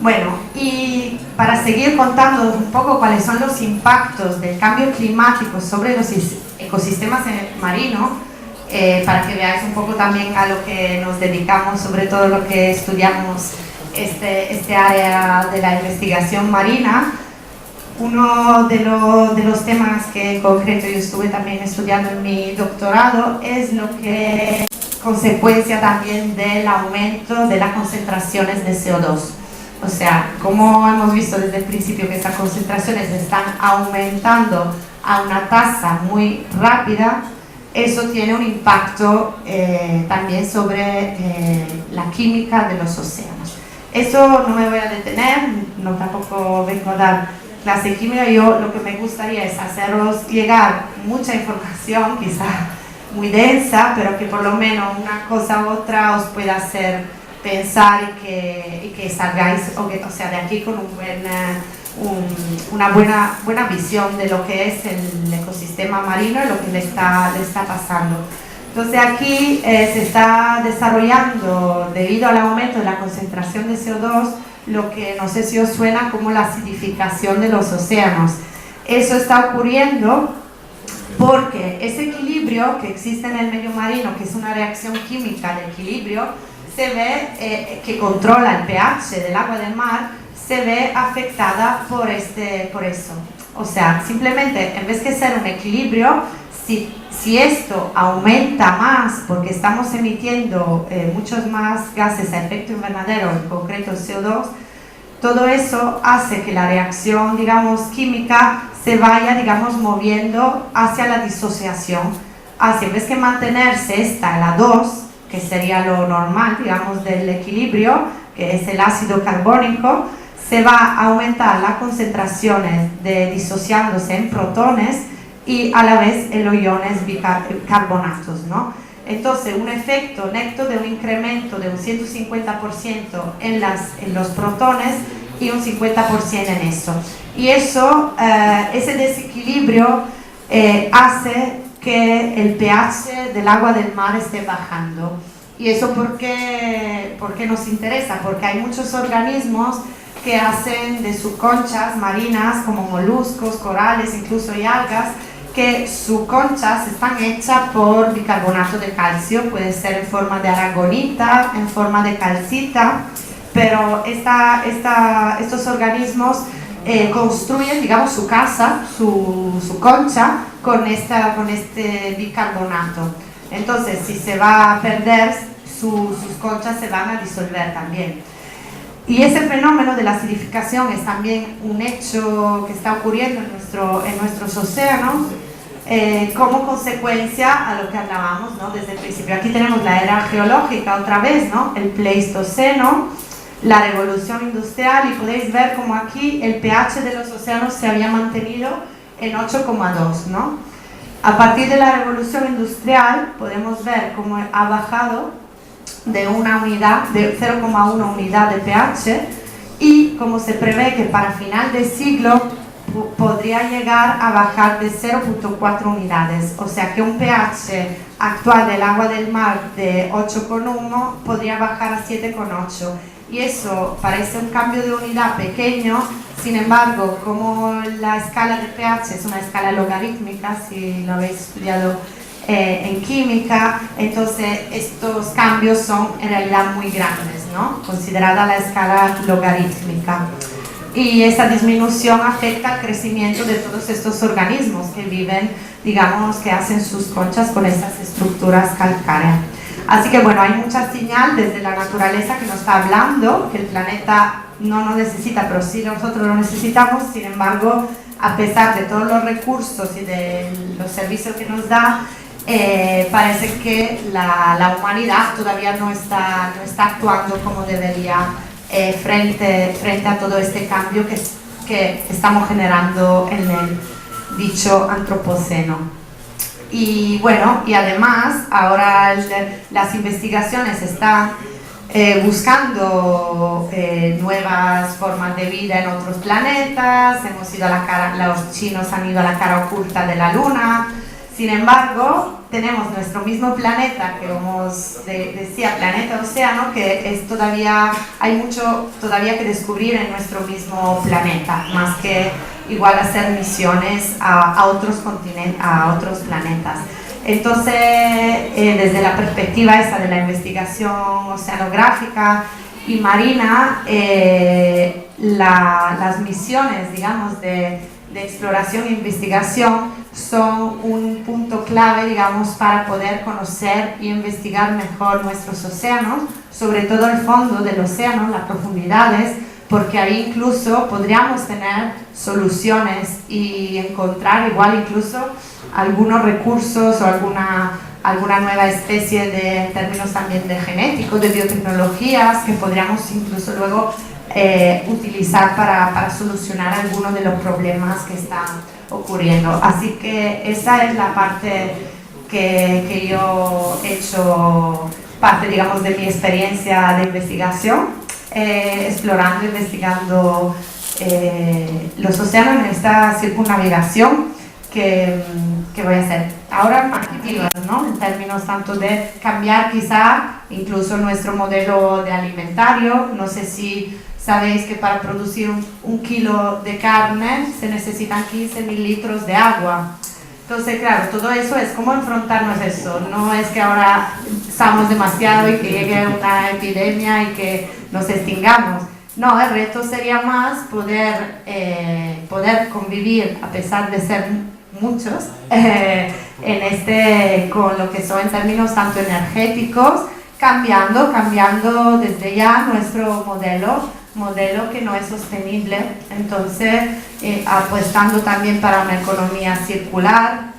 Bueno, y para seguir contando un poco cuáles son los impactos del cambio climático sobre los ecosistemas marinos, para que veáis un poco también a lo que nos dedicamos, sobre todo lo que estudiamos este área de la investigación marina. Uno de los temas que en concreto yo estuve también estudiando en mi doctorado es lo que es consecuencia también del aumento de las concentraciones de CO2. O sea, como hemos visto desde el principio que estas concentraciones están aumentando a una tasa muy rápida, eso tiene un impacto también sobre la química de los océanos. Eso no me voy a detener, no tampoco vengo a dar clase de química. Yo lo que me gustaría es haceros llegar mucha información, quizá muy densa, pero que por lo menos una cosa u otra os pueda hacer pensar y que salgáis, o sea, de aquí con una buena visión de lo que es el ecosistema marino y lo que le está pasando. Entonces aquí se está desarrollando, debido al aumento de la concentración de CO2, lo que no sé si os suena como la acidificación de los océanos. Eso está ocurriendo porque ese equilibrio que existe en el medio marino, que es una reacción química de equilibrio, se ve que controla el pH del agua del mar, se ve afectada por eso. O sea, simplemente en vez de ser un equilibrio, si esto aumenta más porque estamos emitiendo muchos más gases a efecto invernadero, en concreto el CO2, todo eso hace que la reacción, digamos, química se vaya, digamos, moviendo hacia la disociación, en vez de mantenerse esta en la 2, que sería lo normal, digamos, del equilibrio, que es el ácido carbónico, se va a aumentar las concentraciones disociándose en protones y a la vez en los iones bicarbonatos, ¿no? Entonces, un efecto neto de un incremento de un 150% en los protones y un 50% en eso. Y eso, ese desequilibrio hace que el pH del agua del mar esté bajando. ¿Y eso por qué nos interesa? Porque hay muchos organismos que hacen de sus conchas marinas, como moluscos, corales, incluso y algas, que sus conchas están hechas por bicarbonato de calcio, puede ser en forma de aragonita, en forma de calcita, pero estos organismos construyen, digamos, su casa, su concha con este bicarbonato. Entonces, si se va a perder, sus conchas se van a disolver también. Y ese fenómeno de la acidificación es también un hecho que está ocurriendo en nuestros océanos como consecuencia a lo que hablábamos, ¿no? Desde el principio. Aquí tenemos la era geológica otra vez, ¿no? El Pleistoceno, la revolución industrial, y podéis ver como aquí el pH de los océanos se había mantenido en 8,2, ¿no? A partir de la revolución industrial podemos ver cómo ha bajado de una unidad, de 0,1 unidad de pH, y como se prevé que para final de siglo podría llegar a bajar de 0,4 unidades, o sea que un pH actual del agua del mar de 8,1 podría bajar a 7,8, y eso parece un cambio de unidad pequeño. Sin embargo, como la escala de pH es una escala logarítmica, si lo habéis estudiado en química, entonces estos cambios son en realidad muy grandes, ¿no? Considerada la escala logarítmica. Y esa disminución afecta al crecimiento de todos estos organismos que viven, digamos, que hacen sus conchas con estas estructuras calcáreas. Así que bueno, hay mucha señal desde la naturaleza que nos está hablando que el planeta no nos necesita, pero sí nosotros lo necesitamos. Sin embargo, a pesar de todos los recursos y de los servicios que nos da, parece que la humanidad todavía no está actuando como debería frente a todo este cambio que estamos generando en el dicho antropoceno. Y bueno, y además ahora las investigaciones están buscando nuevas formas de vida en otros planetas. Hemos ido a la cara, los chinos han ido a la cara oculta de la Luna. Sin embargo, tenemos nuestro mismo planeta, que como decía, planeta océano, que es todavía, hay mucho todavía que descubrir en nuestro mismo planeta, más que igual hacer misiones a otros continentes, a otros planetas. Entonces, desde la perspectiva esa de la investigación oceanográfica y marina, las misiones, digamos, de exploración e investigación son un punto clave, digamos, para poder conocer y investigar mejor nuestros océanos, sobre todo el fondo del océano, las profundidades, porque ahí incluso podríamos tener soluciones y encontrar igual incluso algunos recursos o alguna nueva especie en términos también de genéticos, de biotecnologías, que podríamos incluso luego utilizar para solucionar algunos de los problemas que están ocurriendo. Así que esa es la parte que yo he hecho parte, digamos, de mi experiencia de investigación, explorando, investigando los océanos en esta circunnavegación que voy a hacer. Ahora, ¿no? En términos tanto de cambiar quizá incluso nuestro modelo de alimentario. No sé si sabéis que para producir un kilo de carne se necesitan 15.000 litros de agua. Entonces, claro, todo eso es cómo enfrentarnos a eso. No es que ahora usamos demasiado y que llegue una epidemia y que nos extingamos. No, el reto sería más poder convivir, a pesar de ser muchos, con lo que son en términos tanto energéticos, cambiando desde ya nuestro modelo que no es sostenible. Entonces, apostando también para una economía circular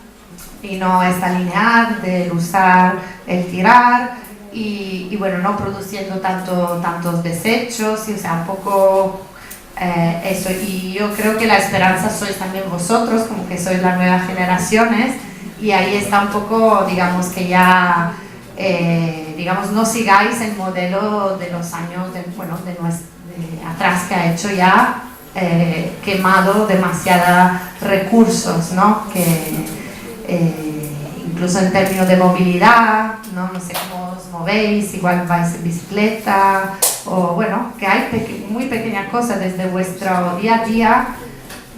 y no esta lineal del usar, el tirar, y bueno, no produciendo tantos desechos, y, o sea, un poco eso. Y yo creo que la esperanza sois también vosotros, como que sois las nuevas generaciones, y ahí está un poco, digamos, que ya digamos, no sigáis el modelo de los años de atrás, que ha hecho ya quemado demasiados recursos, ¿no? Incluso en términos de movilidad, no sé cómo os movéis, igual vais en bicicleta, o bueno, que hay muy pequeñas cosas desde vuestro día a día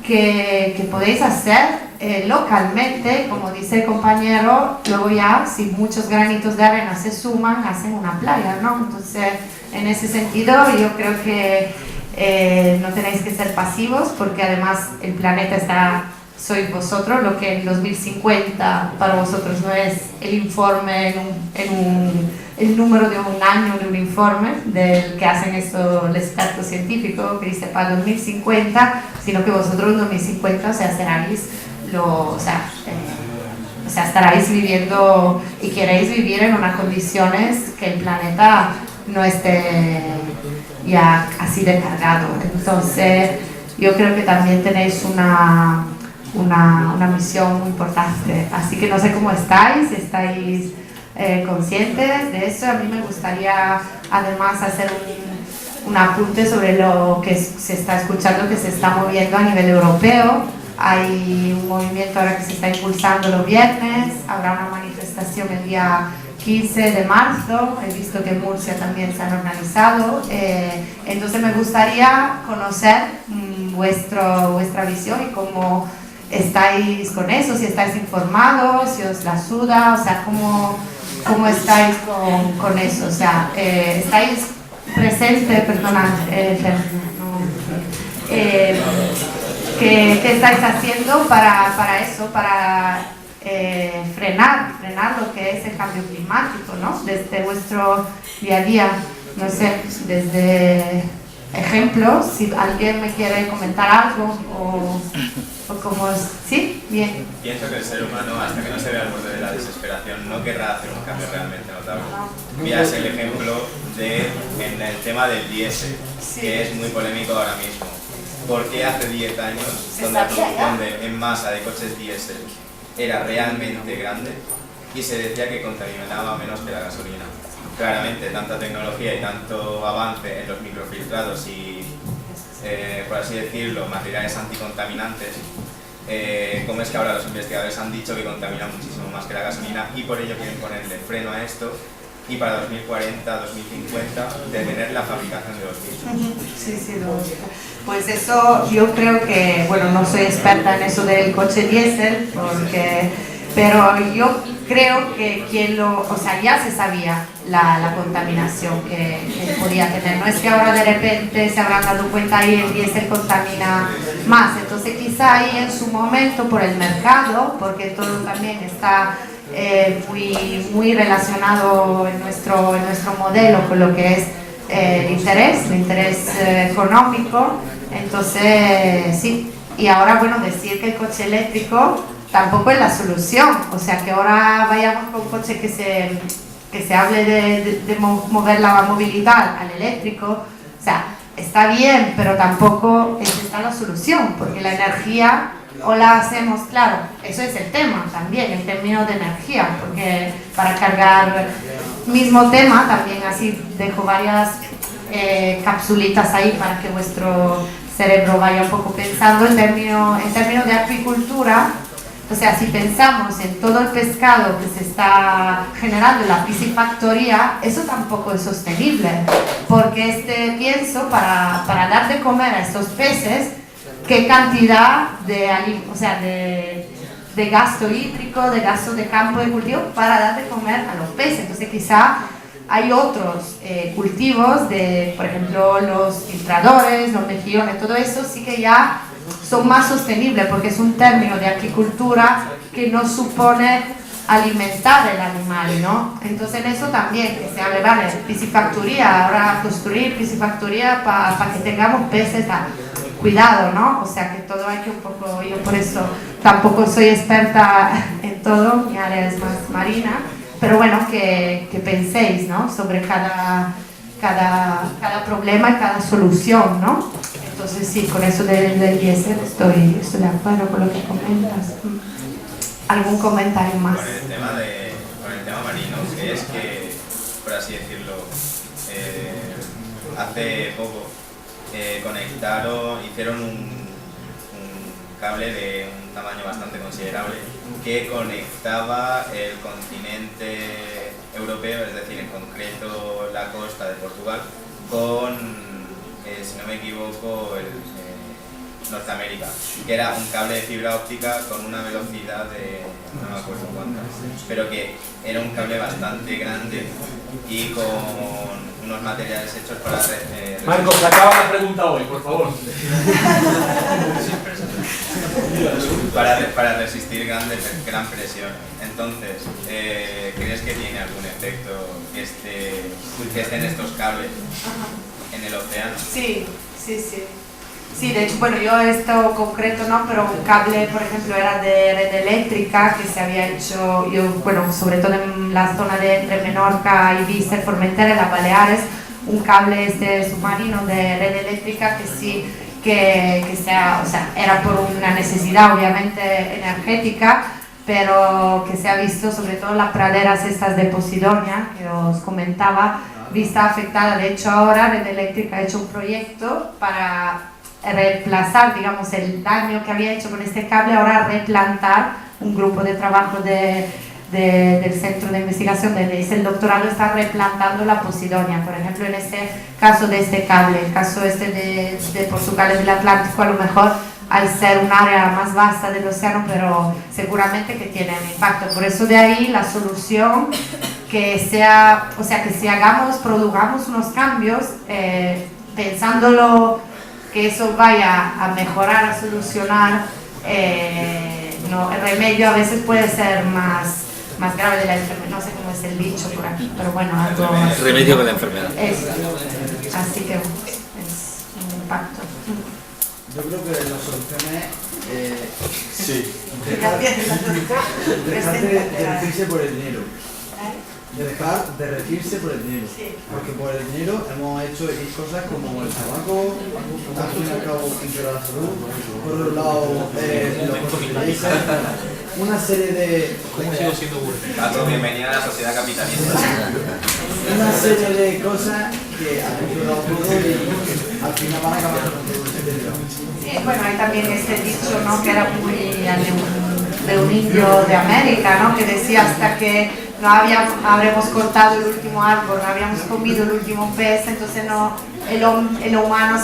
que podéis hacer localmente, como dice el compañero, luego ya si muchos granitos de arena se suman, hacen una playa, ¿no? Entonces, en ese sentido, yo creo que no tenéis que ser pasivos, porque además el planeta está, sois vosotros, lo que en 2050 para vosotros no es el informe el número de un año de un informe del que hacen esto el experto científico que dice para 2050, sino que vosotros en 2050, o sea, seráis estaréis viviendo y queréis vivir en unas condiciones que el planeta no esté ya así de cargado. Entonces, yo creo que también tenéis una misión muy importante. Así que no sé cómo estáis conscientes de eso. A mí me gustaría además hacer un apunte sobre lo que se está escuchando, que se está moviendo a nivel europeo. Hay un movimiento ahora que se está impulsando los viernes, habrá una manifestación el día 15 de marzo, he visto que en Murcia también se han organizado, entonces me gustaría conocer vuestra visión y cómo estáis con eso, si estáis informados, si os la suda, o sea, cómo estáis con eso, o sea, estáis presentes, perdona, ¿qué estáis haciendo para eso, para frenar lo que es el cambio climático, ¿no? Desde vuestro día a día, no sé, desde ejemplos, si alguien me quiere comentar algo o como, ¿sí? Bien. Pienso que el ser humano, hasta que no se vea al borde de la desesperación, no querrá hacer un cambio realmente notable. Miras el ejemplo en el tema del diésel, que es muy polémico ahora mismo. Porque hace 10 años, donde la producción en masa de coches diésel era realmente grande y se decía que contaminaba menos que la gasolina. Claramente, tanta tecnología y tanto avance en los microfiltrados y, por así decirlo, materiales anticontaminantes, como es que ahora los investigadores han dicho que contamina muchísimo más que la gasolina y por ello quieren ponerle freno a esto y para 2040, 2050 detener la fabricación de los mismos. Sí, pues eso yo creo que, bueno, no soy experta en eso del coche diésel, pero yo creo que ya se sabía la contaminación que podía tener. No es que ahora de repente se habrán dado cuenta y el diésel contamina más. Entonces quizá ahí en su momento por el mercado, porque todo también está muy relacionado en nuestro modelo con lo que es el interés económico. Entonces sí, y ahora bueno, decir que el coche eléctrico tampoco es la solución, o sea que ahora vayamos con un coche que se hable de mover la movilidad al eléctrico, o sea, está bien, pero tampoco está la solución, porque la energía o la hacemos, claro, eso es el tema también, el término de energía, porque para cargar, mismo tema, también así dejo varias capsulitas ahí para que vuestro cerebro vaya un poco pensando en términos de acuicultura. O sea, si pensamos en todo el pescado que se está generando en la piscifactoría, eso tampoco es sostenible, porque pienso, para dar de comer a estos peces, qué cantidad de gasto hídrico, de gasto de campo de cultivo para dar de comer a los peces. Entonces quizá hay otros cultivos, por ejemplo los filtradores, los mejillones, todo eso sí que ya son más sostenibles, porque es un término de aquicultura que no supone alimentar el animal, ¿no? Entonces en eso también, que se hable, vale, piscifactoría, ahora construir piscifactoría para que tengamos peces, cuidado, ¿no? O sea que todo hay que un poco, yo por eso tampoco soy experta en todo, mi área es más marina, pero bueno, que penséis, ¿no? Sobre cada problema y cada solución, ¿no? Entonces sí, con eso del diésel estoy de acuerdo con lo que comentas. ¿Algún comentario más? Con el tema marino, que es que, por así decirlo, hace poco hicieron un cable de un tamaño bastante considerable que conectaba el continente europeo, es decir, en concreto la costa de Portugal, con, si no me equivoco, Norteamérica, que era un cable de fibra óptica con una velocidad de no me acuerdo cuánto, pero que era un cable bastante grande y con unos materiales hechos para... Marcos, se acaba la pregunta hoy, por favor. para resistir gran presión. Entonces, ¿crees que tiene algún efecto que estén estos cables en el océano? Sí, sí, sí. Sí, de hecho, bueno, yo esto concreto no, pero un cable, por ejemplo, era de red eléctrica que se había hecho, bueno, sobre todo en la zona de entre Menorca, Ibiza, Formentera y las Baleares, un cable submarino de red eléctrica que sí, que sea, o sea, era por una necesidad obviamente energética, pero que se ha visto sobre todo en las praderas estas de Posidonia, que os comentaba, vista afectada. De hecho, ahora Red Eléctrica ha hecho un proyecto para reemplazar, digamos, el daño que había hecho con este cable, ahora replantar. Un grupo de trabajo del Centro de Investigación donde hice el doctorado está replantando la Posidonia, por ejemplo, en este caso de este cable, el caso de Portugal del Atlántico, a lo mejor al ser un área más vasta del océano, pero seguramente que tiene un impacto. Por eso de ahí la solución que sea, o sea, que si produzcamos unos cambios, pensándolo que eso vaya a mejorar, a solucionar, no, el remedio a veces puede ser más grave de la enfermedad, no sé cómo es el dicho por aquí, pero bueno, algo... El remedio de la enfermedad. Eso. Así que es un impacto. Yo creo que la solución es Sí. dejar de regirse por el dinero. Dejar de regirse por el dinero. Porque por el dinero hemos hecho X cosas como el tabaco, al fin y al cabo empeorar la salud, por otro lado los fertilizantes, una serie de... Paco, bienvenida a la sociedad capitalista. Una serie de cosas que han empeorado todo y al final van a acabar con todo el dinero. Sí, bueno, hay también este dicho, ¿no?, que era muy de un indio de América, ¿no?, que decía hasta que no habremos cortado el último árbol, no habíamos comido el último pez, entonces no, el humano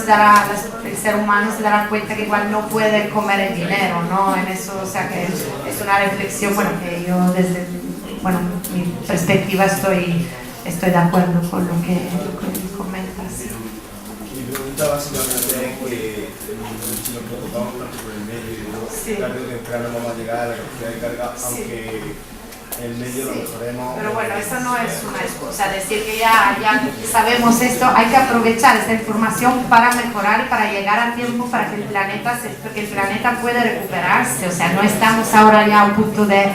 el ser humano se dará cuenta que igual no puede comer el dinero, ¿no? En eso, o sea que es una reflexión, bueno, que yo desde, bueno, mi perspectiva estoy de acuerdo con lo que comentas. Mi pregunta básicamente es que si nos preocupamos tanto por el medio y todo, tarde o temprano vamos a llegar a la capacidad de carga, aunque el medio lo mejoremos. Pero bueno, eso no es una excusa, decir que ya sabemos esto, hay que aprovechar esta información para mejorar y para llegar a tiempo para que el planeta pueda recuperarse. O sea, no estamos ahora ya a un punto de...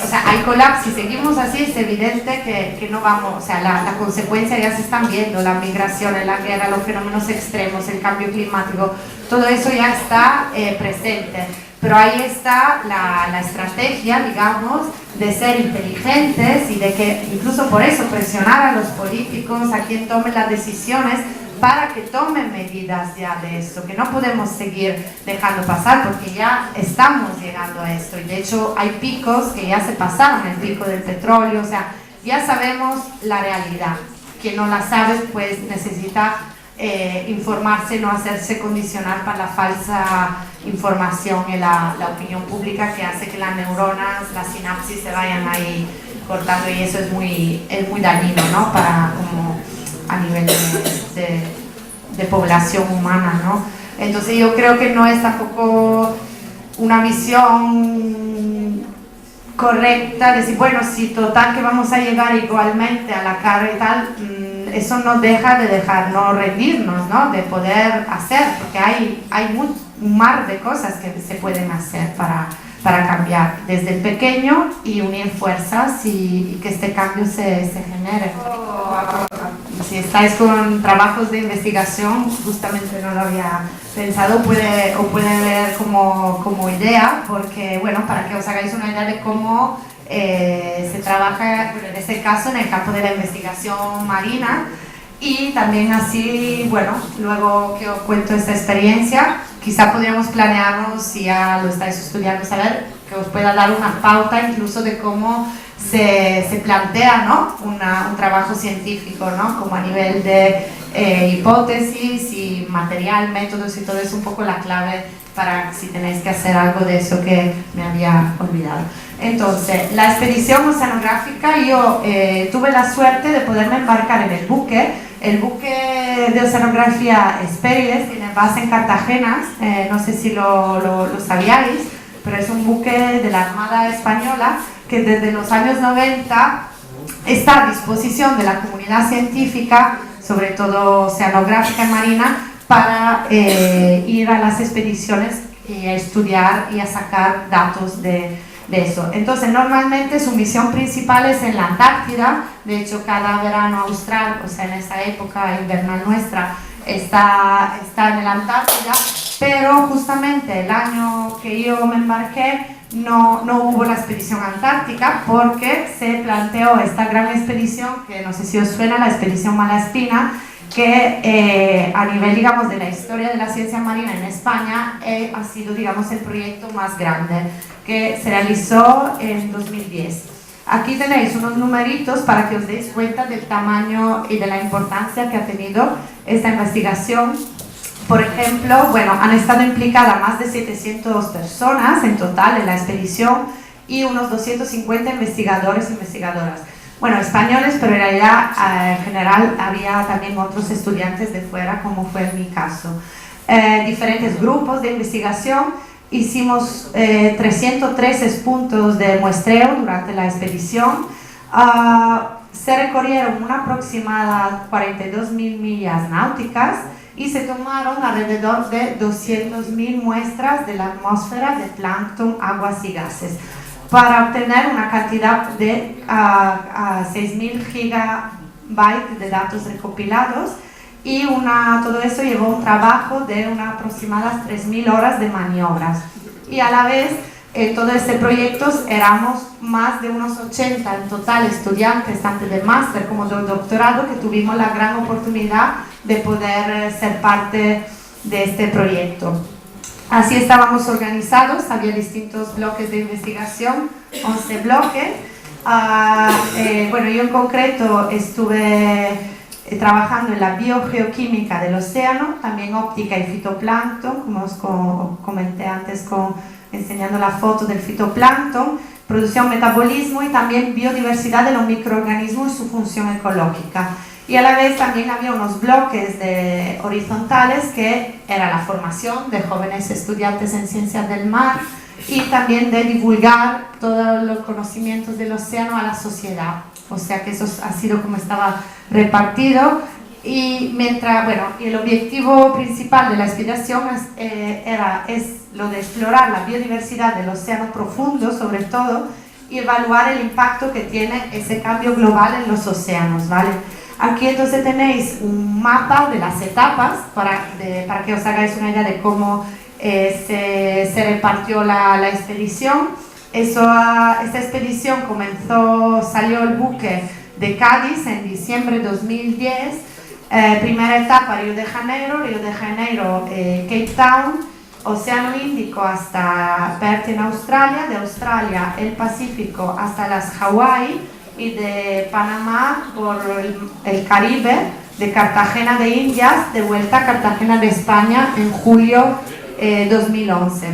o sea, hay colapso, si seguimos así es evidente que no vamos, o sea, la consecuencia ya se están viendo, la migración, la guerra, los fenómenos extremos, el cambio climático, todo eso ya está presente. Pero ahí está la estrategia, digamos, de ser inteligentes y de que incluso por eso presionar a los políticos, a quien tome las decisiones, para que tomen medidas ya de esto, que no podemos seguir dejando pasar porque ya estamos llegando a esto y de hecho hay picos que ya se pasaron, el pico del petróleo, o sea, ya sabemos la realidad. Quien no la sabe pues necesita informarse, no hacerse condicionar para la falsa información y la opinión pública que hace que las neuronas, las sinapsis se vayan ahí cortando y eso es muy dañino, ¿no? Para como a nivel de población humana, ¿no? Entonces yo creo que no es tampoco una visión correcta, decir, bueno, si total que vamos a llegar igualmente a la carga y tal, eso no deja de dejarnos rendirnos, ¿no? De poder hacer, porque hay un mar de cosas que se pueden hacer para cambiar desde el pequeño y unir fuerzas y que este cambio se genere. Si estáis con trabajos de investigación, justamente no lo había pensado, puede ver como idea, porque bueno, para que os hagáis una idea de cómo se trabaja, en este caso, en el campo de la investigación marina, y también así, bueno, luego que os cuento esta experiencia, quizá podríamos planearnos, si ya lo estáis estudiando, saber que os pueda dar una pauta incluso de cómo se plantea, ¿no? un trabajo científico, ¿no? Como a nivel de hipótesis y material, métodos y todo es un poco la clave para si tenéis que hacer algo de eso que me había olvidado. Entonces, la expedición oceanográfica, yo tuve la suerte de poderme embarcar en el buque de oceanografía Hespérides, tiene base en Cartagena, no sé si lo sabíais, pero es un buque de la Armada Española que desde los años 90 está a disposición de la comunidad científica, sobre todo oceanográfica y marina, para ir a las expediciones y a estudiar y a sacar datos de eso. Entonces, normalmente su misión principal es en la Antártida. De hecho, cada verano austral, o sea, en esa época invernal nuestra, está en la Antártida, pero justamente el año que yo me embarqué no hubo la expedición antártica porque se planteó esta gran expedición, que no sé si os suena, la expedición Malaspina, que a nivel, digamos, de la historia de la ciencia marina en España ha sido, digamos, el proyecto más grande, que se realizó en 2010. Aquí tenéis unos numeritos para que os deis cuenta del tamaño y de la importancia que ha tenido esta investigación. Por ejemplo, bueno, han estado implicadas más de 700 personas en total en la expedición y unos 250 investigadores e investigadoras. Bueno, españoles, pero en realidad en general había también otros estudiantes de fuera, como fue en mi caso. Diferentes grupos de investigación, hicimos 313 puntos de muestreo durante la expedición. Se recorrieron una aproximada 42.000 millas náuticas y se tomaron alrededor de 200.000 muestras de la atmósfera de plancton, aguas y gases, para obtener una cantidad de 6.000 gigabytes de datos recopilados, y todo eso llevó un trabajo de unas aproximadas 3.000 horas de maniobras. Y a la vez, en todo este proyecto éramos más de unos 80 en total estudiantes, tanto de máster como de doctorado, que tuvimos la gran oportunidad de poder ser parte de este proyecto. Así estábamos organizados, había distintos bloques de investigación, 11 bloques. Bueno, yo en concreto estuve trabajando en la biogeoquímica del océano, también óptica y fitoplancton, como os comenté antes enseñando la foto del fitoplancton, producción, metabolismo y también biodiversidad de los microorganismos y su función ecológica. Y a la vez también había unos bloques horizontales que era la formación de jóvenes estudiantes en ciencias del mar y también de divulgar todos los conocimientos del océano a la sociedad. O sea que eso ha sido como estaba repartido. Y el objetivo principal de la expedición es lo de explorar la biodiversidad del océano profundo, sobre todo, y evaluar el impacto que tiene ese cambio global en los océanos, ¿vale? Aquí entonces tenéis un mapa de las etapas para que os hagáis una idea de cómo se repartió la expedición. Esta expedición salió el buque de Cádiz en diciembre de 2010. Primera etapa Río de Janeiro, Cape Town, Océano Índico hasta Perth en Australia, de Australia el Pacífico hasta las Hawái y de Panamá por el Caribe, de Cartagena de Indias, de vuelta a Cartagena de España en julio 2011.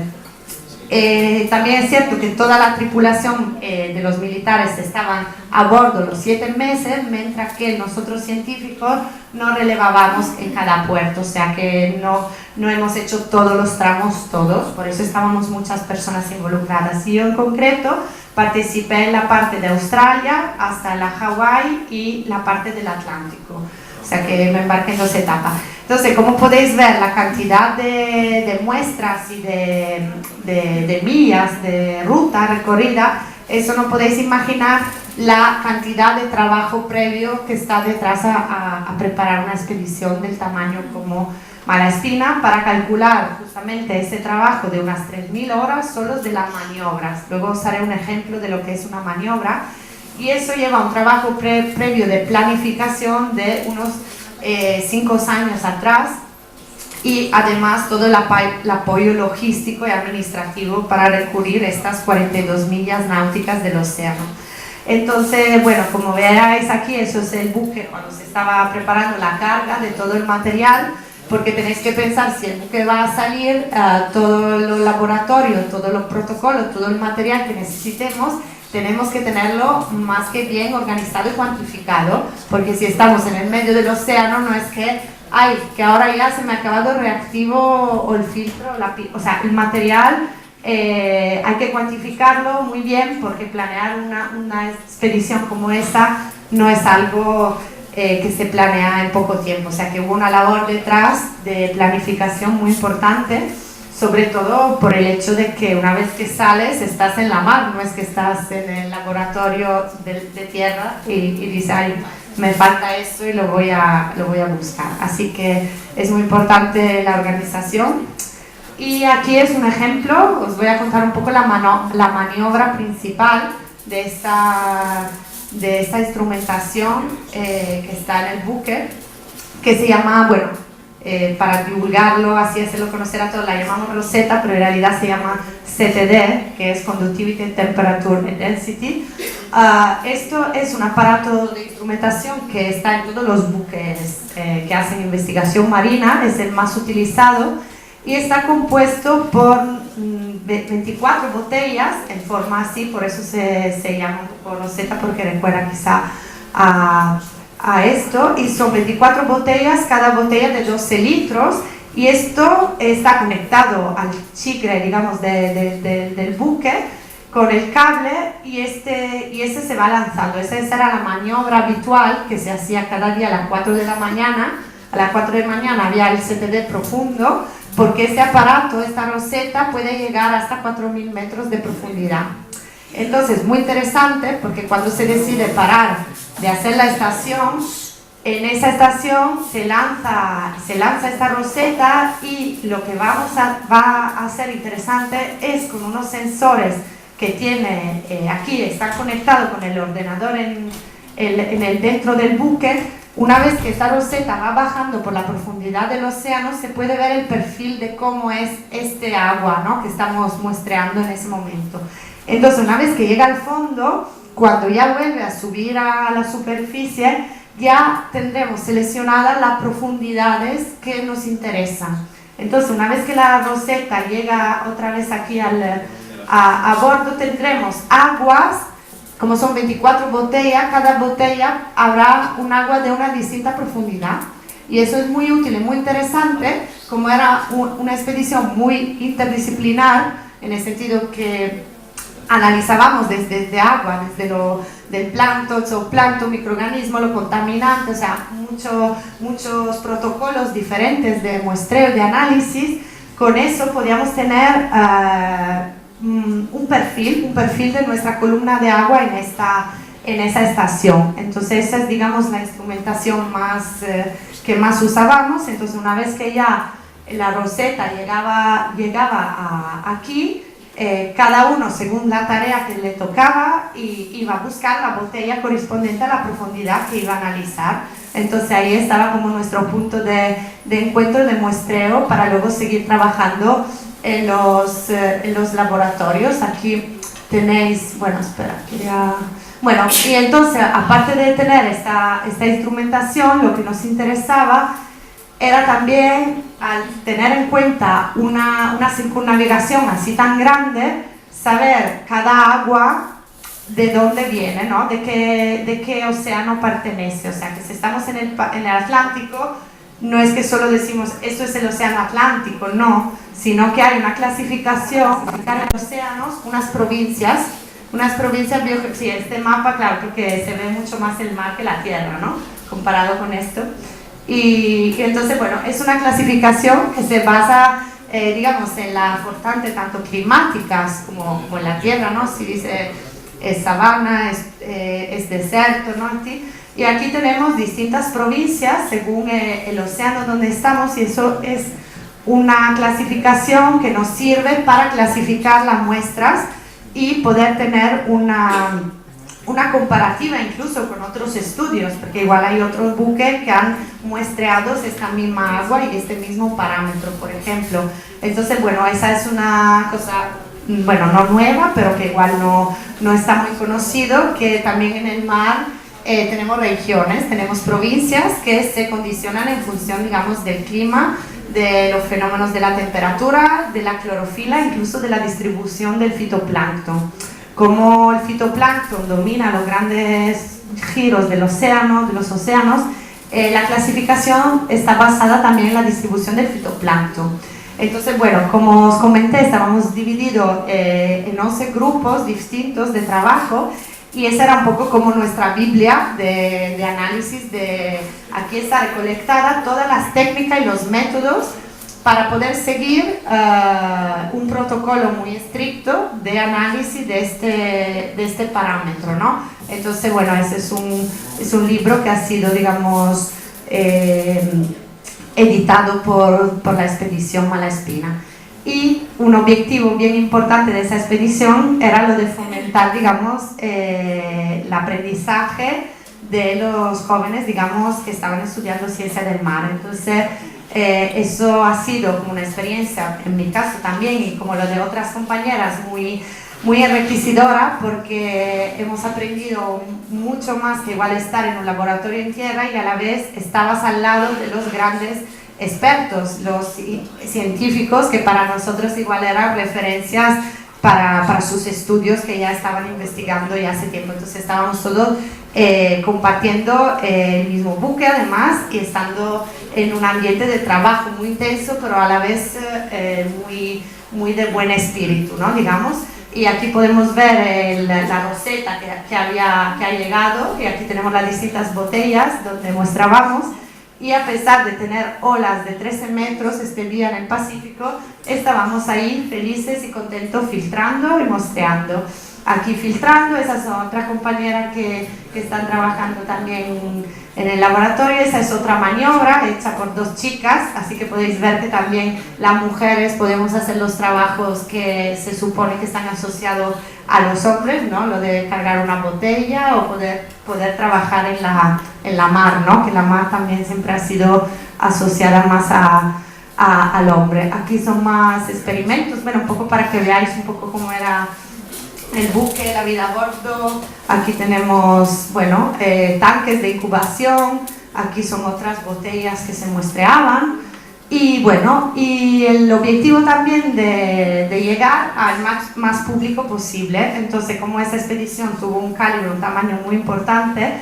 También es cierto que toda la tripulación de los militares estaban a bordo los 7 meses, mientras que nosotros científicos no relevábamos en cada puerto, o sea que no hemos hecho todos los tramos por eso estábamos muchas personas involucradas. Y yo en concreto participé en la parte de Australia hasta la Hawái y la parte del Atlántico, o sea que me embarqué en 2 etapas. Entonces, como podéis ver, la cantidad de muestras y de millas de ruta recorrida, eso no podéis imaginar la cantidad de trabajo previo que está detrás a preparar una expedición del tamaño como Malaspina, para calcular justamente ese trabajo de unas 3.000 horas solo de las maniobras. Luego os haré un ejemplo de lo que es una maniobra, y eso lleva un trabajo previo de planificación de unos 5 años atrás, y además todo el apoyo logístico y administrativo para recubrir estas 42 millas náuticas del océano. Entonces, bueno, como veáis aquí, eso es el buque cuando se estaba preparando la carga de todo el material, porque tenéis que pensar si el buque va a salir, todo el laboratorio, todos los protocolos, todo el material que necesitemos, tenemos que tenerlo más que bien organizado y cuantificado, porque si estamos en el medio del océano no es que, ay, que ahora ya se me ha acabado el reactivo o el filtro, o sea, el material hay que cuantificarlo muy bien, porque planear una expedición como esa no es algo que se planea en poco tiempo, o sea que hubo una labor detrás de planificación muy importante, sobre todo por el hecho de que una vez que sales estás en la mar, no es que estás en el laboratorio de tierra y dices, ay, me falta esto y lo voy a buscar. Así que es muy importante la organización. Y aquí es un ejemplo, os voy a contar un poco la maniobra principal de esta instrumentación que está en el buque, que se llama, bueno, para divulgarlo, así hacerlo conocer a todos, la llamamos Rosetta, pero en realidad se llama CTD, que es Conductivity, Temperature and Density. Esto es un aparato de instrumentación que está en todos los buques que hacen investigación marina, es el más utilizado y está compuesto por 24 botellas en forma así, por eso se llama un poco Rosetta, porque recuerda quizá a esto, y son 24 botellas, cada botella de 12 litros, y esto está conectado al chigre, digamos, del buque con el cable, y este se va lanzando. Esa era la maniobra habitual que se hacía cada día a las 4 de la mañana. A las 4 de la mañana había el CTD profundo, porque este aparato, esta Rosetta, puede llegar hasta 4.000 metros de profundidad. Entonces, muy interesante, porque cuando se decide parar de hacer la estación, en esa estación se lanza esta Rosetta, y lo que va a ser interesante es con unos sensores que tiene aquí, están conectados con el ordenador dentro del buque. Una vez que esta Rosetta va bajando por la profundidad del océano, se puede ver el perfil de cómo es este agua, ¿no?, que estamos muestreando en ese momento. Entonces, una vez que llega al fondo, cuando ya vuelve a subir a la superficie, ya tendremos seleccionadas las profundidades que nos interesan. Entonces, una vez que la Rosetta llega otra vez aquí a bordo, tendremos aguas, como son 24 botellas, cada botella habrá un agua de una distinta profundidad. Y eso es muy útil y muy interesante, como era una expedición muy interdisciplinar, en el sentido que analizábamos desde agua, del plancton, zooplancton, microorganismos, lo contaminante, o sea, muchos protocolos diferentes de muestreo y de análisis. Con eso podíamos tener un perfil de nuestra columna de agua en esa estación. Entonces esa es, digamos, la instrumentación que más usábamos. Entonces, una vez que ya la Rosetta llegaba aquí, cada uno, según la tarea que le tocaba, iba a buscar la botella correspondiente a la profundidad que iba a analizar. Entonces ahí estaba como nuestro punto de encuentro, de muestreo, para luego seguir trabajando en los laboratorios. Aquí tenéis, bueno, espera, bueno, y entonces, aparte de tener esta instrumentación, lo que nos interesaba era también, al tener en cuenta una circunnavegación así tan grande, saber cada agua de dónde viene, ¿no?, de qué océano pertenece. O sea, que si estamos en el Atlántico, no es que solo decimos esto es el océano Atlántico, no, sino que hay una clasificación de cada océanos, unas provincias biogeográficas. Sí, este mapa, claro, porque se ve mucho más el mar que la tierra, ¿no?, comparado con esto. Y entonces, bueno, es una clasificación que se basa, digamos, en las constantes tanto climáticas como en la tierra, ¿no? Si dice es sabana, es desierto, ¿no? Y aquí tenemos distintas provincias según el océano donde estamos, y eso es una clasificación que nos sirve para clasificar las muestras y poder tener una comparativa incluso con otros estudios, porque igual hay otros buques que han muestreado esta misma agua y este mismo parámetro, por ejemplo. Entonces, bueno, esa es una cosa bueno, no nueva, pero que igual no está muy conocido, que también en el mar tenemos regiones, tenemos provincias que se condicionan en función, digamos, del clima, de los fenómenos de la temperatura, de la clorofila, incluso de la distribución del fitoplancton. Como el fitoplancton domina los grandes giros del océano, de los océanos, la clasificación está basada también en la distribución del fitoplancton. Entonces, bueno, como os comenté, estábamos divididos en 11 grupos distintos de trabajo, y esa era un poco como nuestra Biblia de análisis. Aquí está recolectada todas las técnicas y los métodos para poder seguir un protocolo muy estricto de análisis de este parámetro, ¿no? Entonces, bueno, ese es un libro que ha sido, digamos, editado por la expedición Malaspina. Y un objetivo bien importante de esa expedición era lo de fomentar, digamos, el aprendizaje de los jóvenes, digamos, que estaban estudiando ciencia del mar. Entonces, eso ha sido como una experiencia, en mi caso también, y como lo de otras compañeras, muy enriquecedora, porque hemos aprendido mucho más que igual estar en un laboratorio en tierra, y a la vez estabas al lado de los grandes expertos, los científicos que para nosotros igual eran referencias para sus estudios que ya estaban investigando ya hace tiempo. Entonces estábamos todos compartiendo el mismo buque, además, y estando en un ambiente de trabajo muy intenso, pero a la vez muy de buen espíritu, ¿no? Digamos. Y aquí podemos ver la roseta que ha llegado, y aquí tenemos las distintas botellas donde muestrábamos. Y a pesar de tener olas de 13 metros este día en el Pacífico, estábamos ahí felices y contentos filtrando y mostrando. Aquí filtrando, esas son otras compañeras que están trabajando también en el laboratorio. Esa es otra maniobra hecha por 2 chicas, así que podéis ver que también las mujeres podemos hacer los trabajos que se supone que están asociados a los hombres, ¿no? Lo de cargar una botella o poder trabajar en la mar, ¿no? Que la mar también siempre ha sido asociada más al hombre. Aquí son más experimentos, bueno, un poco para que veáis un poco cómo era el buque, la vida a bordo. Aquí tenemos, bueno, tanques de incubación. Aquí son otras botellas que se muestreaban. Y bueno, y el objetivo también de llegar al más público posible. Entonces, como esa expedición tuvo un calibre, un tamaño muy importante,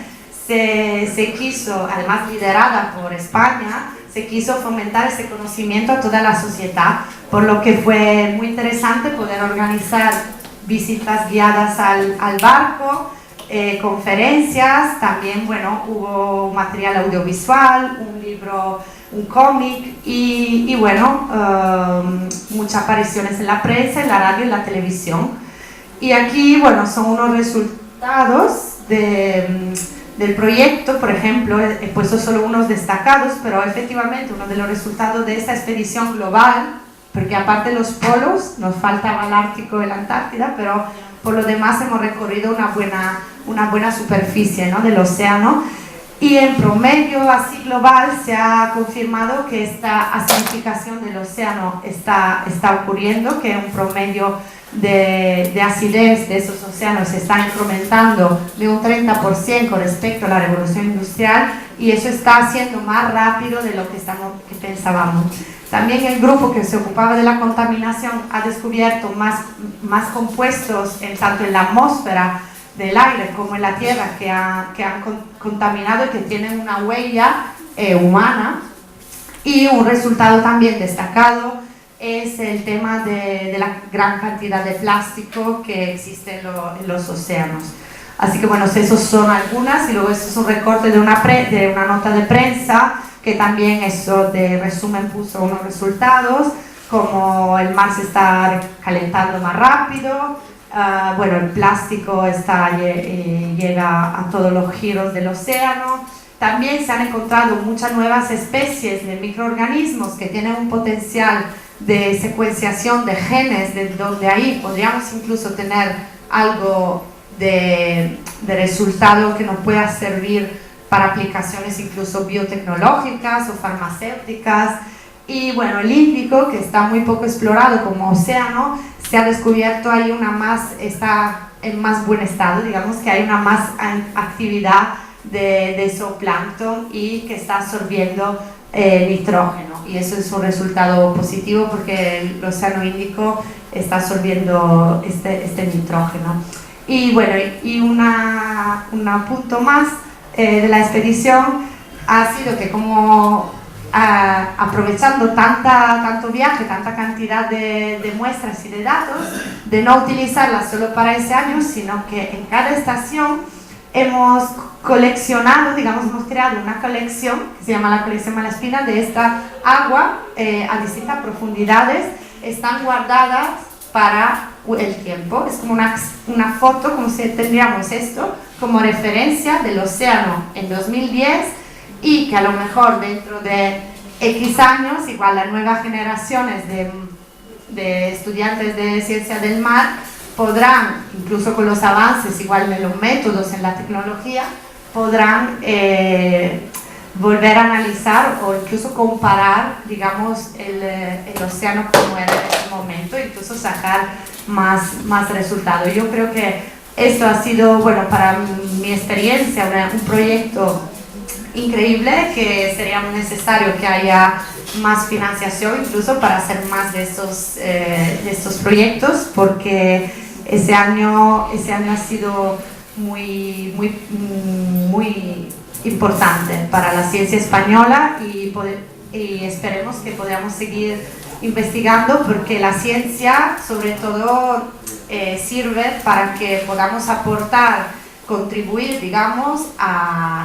se quiso, además liderada por España, se quiso fomentar ese conocimiento a toda la sociedad, por lo que fue muy interesante poder organizar visitas guiadas al barco, conferencias, también, bueno, hubo material audiovisual, un libro, un cómic y bueno, muchas apariciones en la prensa, en la radio y en la televisión. Y aquí, bueno, son unos resultados del proyecto. Por ejemplo, he puesto solo unos destacados, pero efectivamente uno de los resultados de esta expedición global, porque aparte de los polos, nos faltaba el Ártico y la Antártida, pero por lo demás hemos recorrido una buena superficie, ¿no?, del océano. Y en promedio, así global, se ha confirmado que esta acidificación del océano está ocurriendo, que un promedio de acidez de esos océanos se está incrementando de un 30% con respecto a la revolución industrial, y eso está haciendo más rápido de lo que pensábamos. También el grupo que se ocupaba de la contaminación ha descubierto más compuestos tanto en la atmósfera del aire como en la tierra que han contaminado y que tienen una huella humana. Y un resultado también destacado es el tema de la gran cantidad de plástico que existe en los océanos. Así que bueno, esos son algunas, y luego eso es un recorte de una nota de prensa que también eso de resumen puso unos resultados, como el mar se está calentando más rápido. Bueno, el plástico llega a todos los giros del océano. También se han encontrado muchas nuevas especies de microorganismos que tienen un potencial de secuenciación de genes, de donde ahí podríamos incluso tener algo de resultado que nos pueda servir para aplicaciones incluso biotecnológicas o farmacéuticas. Y bueno, el Índico, que está muy poco explorado como océano, se ha descubierto hay está en más buen estado, digamos que hay una más actividad de zooplancton y que está absorbiendo nitrógeno, y eso es un resultado positivo porque el Océano Índico está absorbiendo este nitrógeno. Y bueno, y un punto más de la expedición ha sido que como aprovechando tanto viaje, tanta cantidad de muestras y de datos, de no utilizarlas solo para ese año, sino que en cada estación hemos coleccionado, digamos, hemos creado una colección que se llama la colección Malaspina de esta agua a distintas profundidades, están guardadas para el tiempo. Es como una foto, como si tendríamos esto como referencia del océano en 2010, y que a lo mejor dentro de X años, igual las nuevas generaciones de estudiantes de ciencia del mar podrán, incluso con los avances, igual en los métodos, en la tecnología, podrán volver a analizar o incluso comparar, digamos, el océano como era en ese momento, incluso sacar más resultados. Yo creo que esto ha sido, bueno, para mi experiencia, un proyecto increíble, que sería muy necesario que haya más financiación incluso para hacer más de estos proyectos, porque ese año ha sido muy importante para la ciencia española, y esperemos que podamos seguir investigando, porque la ciencia sobre todo sirve para que podamos contribuir, digamos,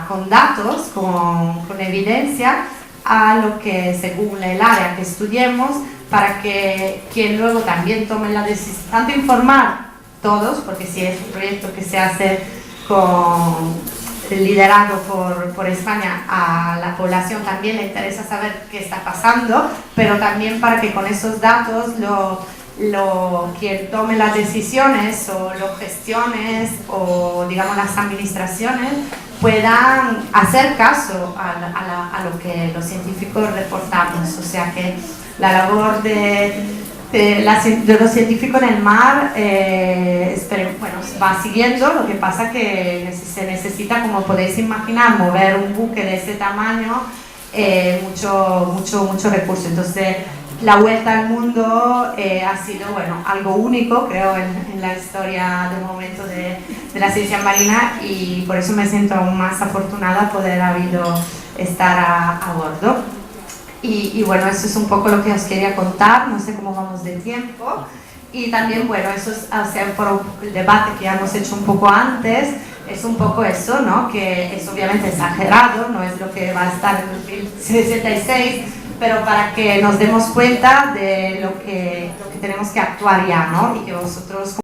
con datos, con evidencia a lo que según el área que estudiemos, para que quien luego también tome la decisión, tanto informar todos, porque si es un proyecto que se hace liderado por España, a la población también le interesa saber qué está pasando, pero también para que con esos datos quien tome las decisiones o los gestiones o digamos las administraciones puedan hacer caso a lo que los científicos reportamos. O sea que la labor de los científicos en el mar va siguiendo. Lo que pasa que se necesita, como podéis imaginar, mover un buque de ese tamaño, mucho recurso. Entonces la vuelta al mundo ha sido, bueno, algo único, creo, en la historia de momento de la ciencia marina, y por eso me siento aún más afortunada poder estar a bordo. Y bueno, eso es un poco lo que os quería contar. No sé cómo vamos de tiempo. Y también, bueno, eso es, o sea, por el debate que ya hemos hecho un poco antes, es un poco eso, ¿no? Que es obviamente exagerado, no es lo que va a estar en 2066, pero para que nos demos cuenta de lo que tenemos que actuar ya, ¿no? Y que vosotros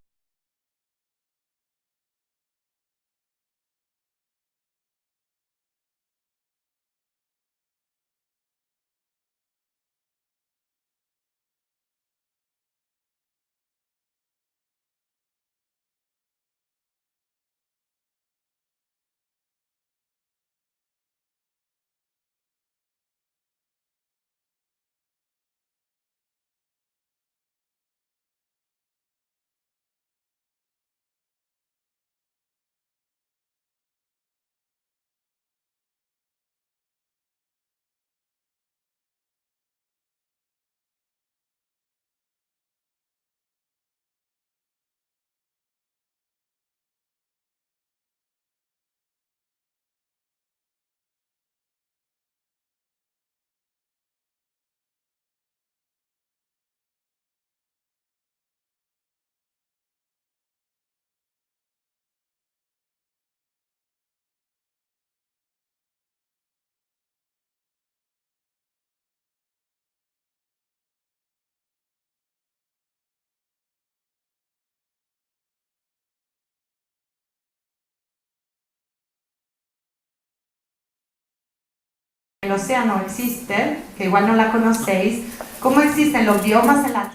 el océano existe, que igual no la conocéis, cómo existen los biomas en la Tierra.